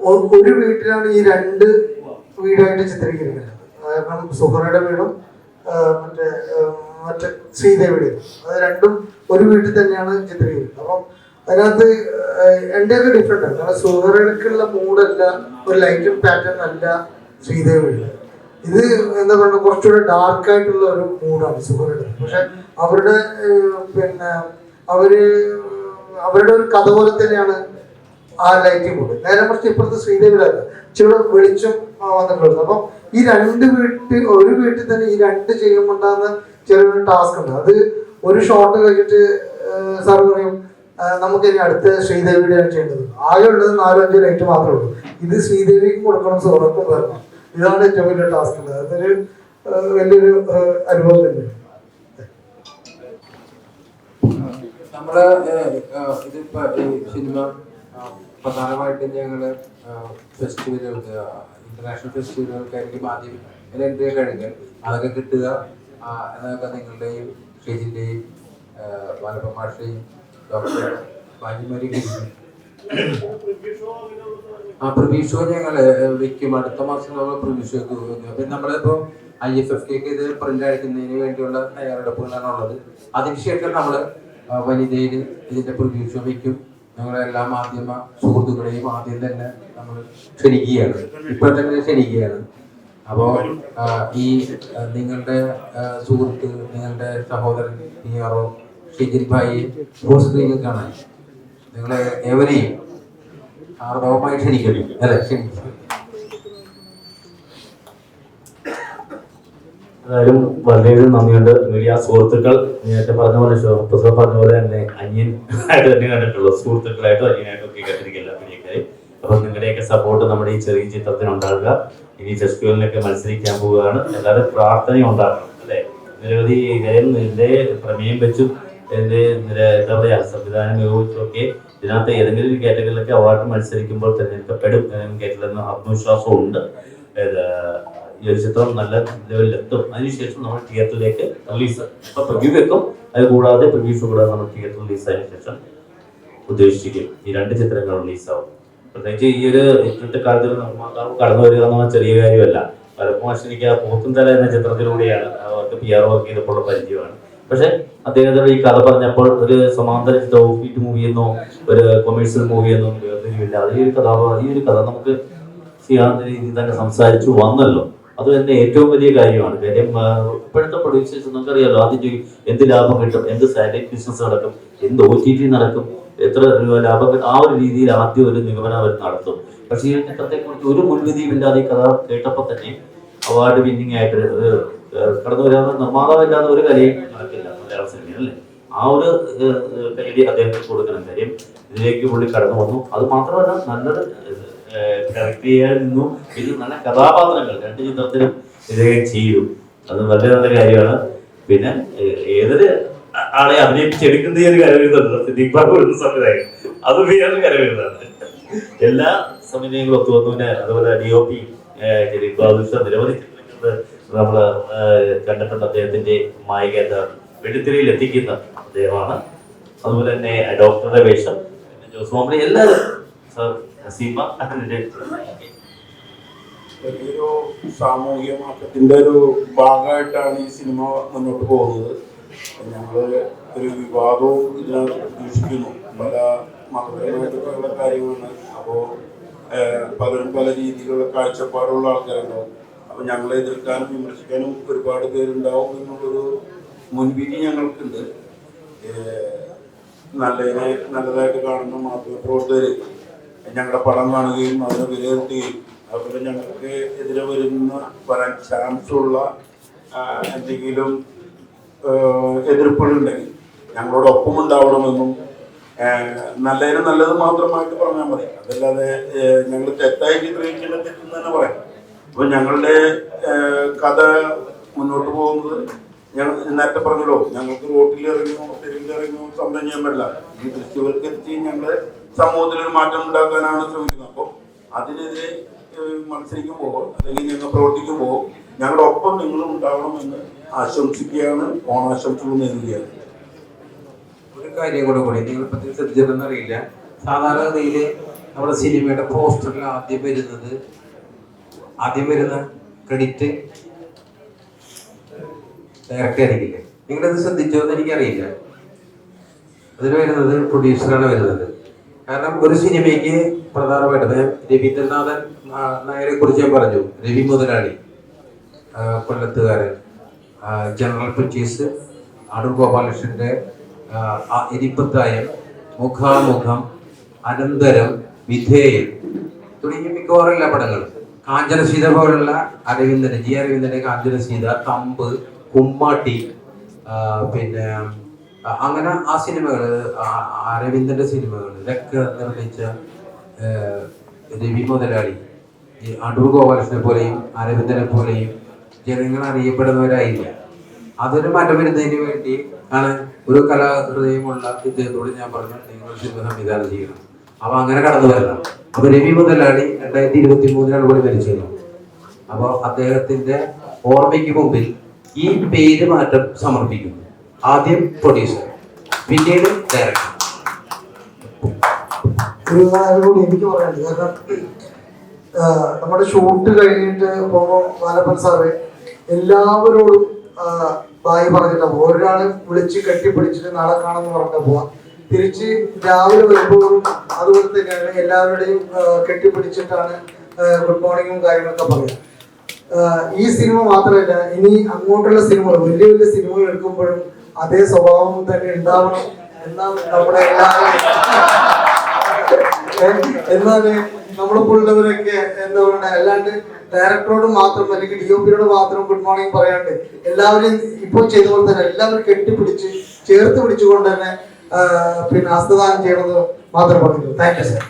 ഒരു വീട്ടിലാണ് ഈ 2 വീടായിട്ട് ചിത്രീകരിക്കുന്നത്. കാരണം സുഹറയുടെ വീടും മറ്റേ ശ്രീദേവിയുടെ, അത് രണ്ടും ഒരു വീട്ടിൽ തന്നെയാണ് ചിത്രീകരിക്കുന്നത്. അപ്പം അതിനകത്ത് എന്റെയൊക്കെ ഡിഫറെന്റ് ആണ്. കാരണം സുഹറയ്ക്കുള്ള മൂഡല്ല, ഒരു ലൈറ്റും പാറ്റേൺ അല്ല ശ്രീദേവിയുടെ. ഇത് എന്താ പറയുക, കുറച്ചുകൂടെ ഡാർക്ക് ആയിട്ടുള്ള ഒരു മൂഡാണ് സുഹറയുടെ. പക്ഷെ അവരുടെ അവരുടെ ഒരു കഥ പോലെ തന്നെയാണ് ആ ലൈറ്റിംഗ് മൂഡ്. നേരെ മറിച്ച് ഇപ്പുറത്തെ ശ്രീദേവിയിലല്ല, ഇച്ചിരി വെളിച്ചം വന്നിട്ടുള്ളത്. അപ്പം ഈ ഒരു വീട്ടിൽ തന്നെ ഈ 2 ചെയ്യുമ്പോണ്ടാകുന്ന ചെറിയൊരു ടാസ്ക് ഉണ്ട്. അത് ഒരു ഷോട്ട് കഴിഞ്ഞിട്ട് സാർ പറയും നമുക്ക് ഇനി അടുത്ത ശ്രീദേവിയുടെയാണ് ചെയ്യേണ്ടത്. ആകെ ഉള്ളത് 4-5 ലൈറ്റ് മാത്രമേ ഉള്ളൂ. ഇത് ശ്രീദേവിക്കും കൊടുക്കണം, സുഹൃത്തും വരണം. ഇതാണ് ഏറ്റവും വലിയ ടാസ്ക്. അതൊരു വലിയൊരു അനുഭവം തന്നെയാണ്. നമ്മള് ഇതിപ്പോ ഈ സിനിമ പ്രധാനമായിട്ടും ഞങ്ങള് ഫെസ്റ്റിവലുകൾക്ക്, ഇന്റർനാഷണൽ ഫെസ്റ്റിവലുകൾക്കായിരിക്കും ആദ്യം എൻട്രി കഴിഞ്ഞാൽ അതൊക്കെ കിട്ടുക എന്നതൊക്കെ നിങ്ങളുടെയും ഷെജിന്റെയും മലപ്പുറം മാഷയും ഡോക്ടർ ബാജിമാരി പ്രിവ്യൂ ഷോ ഞങ്ങള് വെക്കും. അടുത്ത മാസം നമ്മൾ പ്രിവ്യൂ ഷോക്ക് വെക്കും. പിന്നെ നമ്മളിപ്പോ IFFK ഇത് പ്രിന്റ് അടിക്കുന്നതിന് വേണ്ടിയുള്ള തയ്യാറെടുപ്പുകളാണ് ഉള്ളത്. അതിനുശേഷം നമ്മള് വനിതയിൽ ഇതിന്റെ പ്രിവ്യൂ ഷോ വെക്കും. ഞങ്ങളെല്ലാ മാധ്യമ സുഹൃത്തുക്കളെയും ആദ്യം തന്നെ നമ്മൾ ക്ഷണിക്കുകയാണ്, ഇപ്പോൾ തന്നെ ക്ഷണിക്കുകയാണ്. അപ്പോൾ ഈ നിങ്ങളുടെ സുഹൃത്ത്, നിങ്ങളുടെ സഹോദരൻ PRO ഷിജിൻ ഭായി ഫുൾ സ്ക്രീനിൽ കാണാൻ നിങ്ങളെ ഏവരെയും ആർദവമായി ക്ഷണിക്കുന്നു, അല്ലെ? ക്ഷണിക്കുന്നു. എന്തായാലും വളരെയധികം നന്ദിയുണ്ട്. മീഡിയ സുഹൃത്തുക്കൾ നേരത്തെ പറഞ്ഞ പോലെ പുസ്തകം പറഞ്ഞ പോലെ തന്നെ അന്യൻ ആയിട്ട് തന്നെ കണ്ടിട്ടുള്ളൂ, സുഹൃത്തുക്കളായിട്ടും അന്യനായിട്ടും ഒക്കെ കണ്ടിരിക്കില്ല മീഡിയക്കാർ. അപ്പൊ നിങ്ങളുടെയൊക്കെ സപ്പോർട്ട് നമ്മുടെ ഈ ചെറിയ ചിത്രത്തിന് ഉണ്ടാകുക. ഇനി ചെസ്ക്യൂലിനൊക്കെ മത്സരിക്കാൻ പോവുകയാണ്. എല്ലാവരും പ്രാർത്ഥനയും ഉണ്ടാകണം, അല്ലെ? നിരവധി കാര്യം ഇതിന്റെ പ്രമേയം വെച്ചും ഇതിന്റെ എന്താ പറയാ സംവിധാനം ഉപയോഗിച്ചും ഒക്കെ ഇതിനകത്ത് ഏതെങ്കിലും ഒരു കാറ്റഗറിയിലൊക്കെ അവാർഡ് മത്സരിക്കുമ്പോൾ തിരഞ്ഞെടുക്കപ്പെടും കേട്ടില്ലെന്ന് ആത്മവിശ്വാസവും ഉണ്ട്. ഈ ഒരു ചിത്രം നല്ല ലെവലിലെത്തും. അതിനുശേഷം നമ്മൾ തിയേറ്ററിലേക്ക് റിലീസ് ഇപ്പൊ പ്രിവ്യൂ വെക്കും. അത് കൂടാതെ പ്രിവ്യൂസ് കൂടാതെ നമ്മൾ തിയേറ്റർ റിലീസായതിനു ശേഷം ഉദ്ദേശിക്കും ഈ 2 ചിത്രങ്ങൾ റിലീസാവും. പ്രത്യേകിച്ച് ഈ ഒരു ഇന്നത്തെ കാലത്ത് നിർമ്മാതാവ് കടന്നു വരിക എന്ന് പറഞ്ഞാൽ ചെറിയ കാര്യമല്ല. പലപ്പോഴും എനിക്ക് പോത്തും തല എന്ന ചിത്രത്തിലൂടെയാണ് അവർക്ക് PR വർക്ക് ചെയ്തപ്പോൾ പരിചയമാണ്. പക്ഷെ അദ്ദേഹത്തോട് ഈ കഥ പറഞ്ഞപ്പോൾ ഒരു സമാന്തര ഓഫീറ്റ് മൂവി എന്നോ ഒരു കൊമേഴ്സ്യൽ മൂവി എന്നോ വേർതിരിവില്ല. ഈ ഒരു കഥ നമുക്ക് ചെയ്യാവുന്ന രീതിയിൽ തന്നെ സംസാരിച്ചു വന്നല്ലോ. അത് തന്നെ ഏറ്റവും വലിയ കാര്യമാണ്. കാര്യം ഇപ്പോഴത്തെ പ്രൊഡ്യൂസേഴ്സ് നമുക്കറിയാലോ, ആദ്യം എന്ത് ലാഭം കിട്ടും, എന്ത് സാറ്റലൈറ്റ് ബിസിനസ് നടക്കും, എന്ത് OTT നടക്കും, എത്ര രൂപ ലാഭം കിട്ടും, ആ ഒരു രീതിയിൽ ആദ്യം ഒരു നിഗമനം അവർ നടത്തും. പക്ഷേ ഈ ചിത്രത്തെക്കുറിച്ച് ഒരു മുൻവിധിയും ഇല്ലാതെ ഈ കഥ കേട്ടപ്പോൾ തന്നെ അവാർഡ് വിന്നിങ് ആയിട്ട് കടന്നു വരാതെ നിർമ്മാതാവില്ലാതെ ഒരു കലയും നടക്കില്ല മലയാള സിനിമയിൽ, അല്ലേ? ആ ഒരു കലി അദ്ദേഹത്തിന് കൊടുക്കണം. കാര്യം ഇതിലേക്ക് പുള്ളി കടന്നു വന്നു. അത് മാത്രമല്ല നല്ലൊരു ഡയറക്ട് ചെയ്യാൻ നിന്നു. ഇത് നല്ല കഥാപാത്രങ്ങൾ 2 ചിത്രത്തിലും ഇദ്ദേഹം ചെയ്തു. അത് വളരെ നല്ല കാര്യമാണ്. പിന്നെ ഏതൊരു ആളെ അഭിനയിപ്പിച്ചെടുക്കുന്ന ഒരു കരവരുന്നുണ്ട് സിദ്ദീഖ് ബാബു എന്ന സംവിധായകൻ, അത് വേറൊരു കരവരുന്നതാണ്. എല്ലാ സമന്വയങ്ങളും ഒത്തുവന്നു. അതുപോലെ DOP നിരവധി ചിത്രങ്ങൾ നമ്മൾ കണ്ടിട്ടുണ്ട്. അദ്ദേഹത്തിന്റെ മായിക വെടിത്തിരയിൽ എത്തിക്കുന്ന അദ്ദേഹമാണ്. അതുപോലെ തന്നെ ഡോക്ടറുടെ വേഷം, പിന്നെ ജോസ് മാമണി, എല്ലാവരും വലിയൊരു സാമൂഹിക മാറ്റത്തിന്റെ ഒരു ഭാഗമായിട്ടാണ് ഈ സിനിമ മുന്നോട്ട് പോകുന്നത്. ഞങ്ങള് ഒരു വിവാദവും ഇതിനകത്ത് പ്രതീക്ഷിക്കുന്നു. പല മതപരമായിട്ടുള്ള കാര്യങ്ങളാണ്. അപ്പോൾ പലരും പല രീതിയിലുള്ള കാഴ്ചപ്പാടുള്ള ആൾക്കാരുണ്ടാവും. അപ്പൊ ഞങ്ങളെ എതിർക്കാനും വിമർശിക്കാനും ഒരുപാട് പേരുണ്ടാവും എന്നുള്ളൊരു മുൻവിധി ഞങ്ങൾക്കുണ്ട്. നല്ലതായിട്ട് കാണുന്ന മാധ്യമപ്രവർത്തകര് ഞങ്ങളുടെ പടം കാണുകയും അതിനെ വിലയിരുത്തുകയും അതുപോലെ ഞങ്ങൾക്ക് എതിരെ വരാൻ ചാൻസുള്ള എന്തെങ്കിലും എതിർപ്പുകളുണ്ടെങ്കിൽ ഞങ്ങളോടൊപ്പം ഉണ്ടാവണമെന്നും നല്ലതിന് നല്ലത് മാത്രമായിട്ട് പറഞ്ഞാൽ മതി. അതല്ലാതെ ഞങ്ങൾ തെറ്റായി ചിത്രീകരിക്കേണ്ട തെറ്റെന്ന് തന്നെ പറയാം. അപ്പോൾ ഞങ്ങളുടെ കഥ മുന്നോട്ട് പോകുന്നത് ഞങ്ങൾ നേരത്തെ പറഞ്ഞല്ലോ, ഞങ്ങൾക്ക് റോട്ടിലിറങ്ങിയോ തെരുവിലിറങ്ങിയോ സമരം ചെയ്യാൻ പറ്റില്ല. ഈ ദൃശ്യവൽക്കരിച്ച് ഞങ്ങൾ സമൂഹത്തിലൊരു മാറ്റം ഉണ്ടാക്കാനാണ് ശ്രമിക്കുന്നത്. അപ്പോൾ അതിനെതിരെ മത്സരിക്കുമ്പോൾ അല്ലെങ്കിൽ ഞങ്ങൾ പ്രവർത്തിക്കുമ്പോൾ ഞങ്ങളുടെ ഒപ്പം നിങ്ങളും ഉണ്ടാവണമെന്ന് ആശംസിക്കുകയാണ്. ഓണാശംസകൾ നേരുകയാണ്. ഒരു കാര്യം കൂടി നിങ്ങൾ ശ്രദ്ധിച്ചില്ലെന്നറിയില്ല, സാധാരണഗതിയിൽ നമ്മുടെ സിനിമയുടെ പോസ്റ്ററിൽ ആദ്യം വരുന്ന ക്രെഡിറ്റ് ഡയറക്റ്റ് ആയിരിക്കില്ലേ? നിങ്ങളത് ശ്രദ്ധിച്ചോ എന്ന് എനിക്കറിയില്ല. അതിന് വരുന്നത് പ്രൊഡ്യൂസറാണ് വരുന്നത്. കാരണം ഒരു സിനിമയ്ക്ക് പ്രധാനമായിട്ട് രവീന്ദ്രനാഥൻ നായരെ കുറിച്ച് ഞാൻ പറഞ്ഞു. രവി മുതലാളി, കൊല്ലത്തുകാരൻ, ജനറൽ പർച്ചേസ്, അടൂർ ഗോപാലകൃഷ്ണന്റെ എരിപ്പത്തായം, മുഖാമുഖം, അനന്തരം, വിധേയൻ തുടങ്ങിയ മിക്കവാറും എല്ലാ പടങ്ങളും, കാഞ്ചനസീത പോലുള്ള ജി അരവിന്ദന്റെ കാഞ്ചനസീത, തമ്പ്, കുമ്മാട്ടി, പിന്നെ അങ്ങനെ ആ സിനിമകൾ, അരവിന്ദന്റെ സിനിമകളിലൊക്കെ നിർമ്മിച്ച രവി മുതലാളി, അടൂർ ഗോപാലകൃഷ്ണനെ പോലെയും അരവിന്ദനെ പോലെയും ജനങ്ങൾ അറിയപ്പെടുന്നവരായില്ല. അതൊരു മാറ്റം വരുന്നതിന് വേണ്ടി ആണ് ഒരു കലാഹൃദയമുള്ള ഇദ്ദേഹത്തോട് ഞാൻ പറഞ്ഞു, നിങ്ങൾ സിനിമ സംവിധാനം ചെയ്യണം. അപ്പൊ അങ്ങനെ കടന്നു വരണം. അപ്പൊ രവി മുതലാളി 2023 കൂടി മരിച്ചിരുന്നു. അപ്പോൾ അദ്ദേഹത്തിന്റെ ഓർമ്മയ്ക്ക് മുമ്പിൽ ഈ പേര് മാറ്റം സമർപ്പിക്കുന്നു. ആദ്യം പ്രൊഡ്യൂസർ, പിന്നീട് ഡയറക്ടർ. ഒരു കാര്യം കൂടി എനിക്ക് പറയാനുണ്ട്. കാരണം നമ്മുടെ ഷൂട്ട് കഴിഞ്ഞിട്ട് പോകുമ്പോൾ വാലപ്പൻ സാറ് എല്ലാവരോടും ബായി പറഞ്ഞിട്ടാ പോവാ. ഒരാളെ വിളിച്ച് കെട്ടിപ്പിടിച്ചിട്ട് നാളെ കാണാമെന്ന് പറഞ്ഞിട്ടാ പോവാ. തിരിച്ച് രാവിലെ വരുമ്പോഴും അതുപോലെ തന്നെയാണ് എല്ലാവരുടെയും കെട്ടിപ്പിടിച്ചിട്ടാണ് ഗുഡ് മോർണിംഗും കാര്യങ്ങളൊക്കെ പറയുക. ഈ സിനിമ മാത്രമല്ല, ഇനി അങ്ങോട്ടുള്ള സിനിമകൾ, വലിയ വലിയ സിനിമകൾ എടുക്കുമ്പോഴും അതേ സ്വഭാവം തന്നെ ഉണ്ടാവണം എന്നാണ് നമ്മുടെ എന്നാണ് നമ്മളിപ്പോഴുള്ളവരൊക്കെ എന്താ പറയുക. അല്ലാണ്ട് ഡയറക്ടറോട് മാത്രം അല്ലെങ്കിൽ DOP-യോട് മാത്രം ഗുഡ് മോർണിംഗ് പറയാണ്ട് എല്ലാവരും ഇപ്പോൾ ചെയ്ത പോലെ തന്നെ എല്ലാവരും കെട്ടിപ്പിടിച്ച് ചേർത്ത് പിടിച്ചുകൊണ്ട് തന്നെ പിന്നെ ഹസ്തദാനം ചെയ്യണമെന്ന് മാത്രം പറഞ്ഞു. Thank you sir.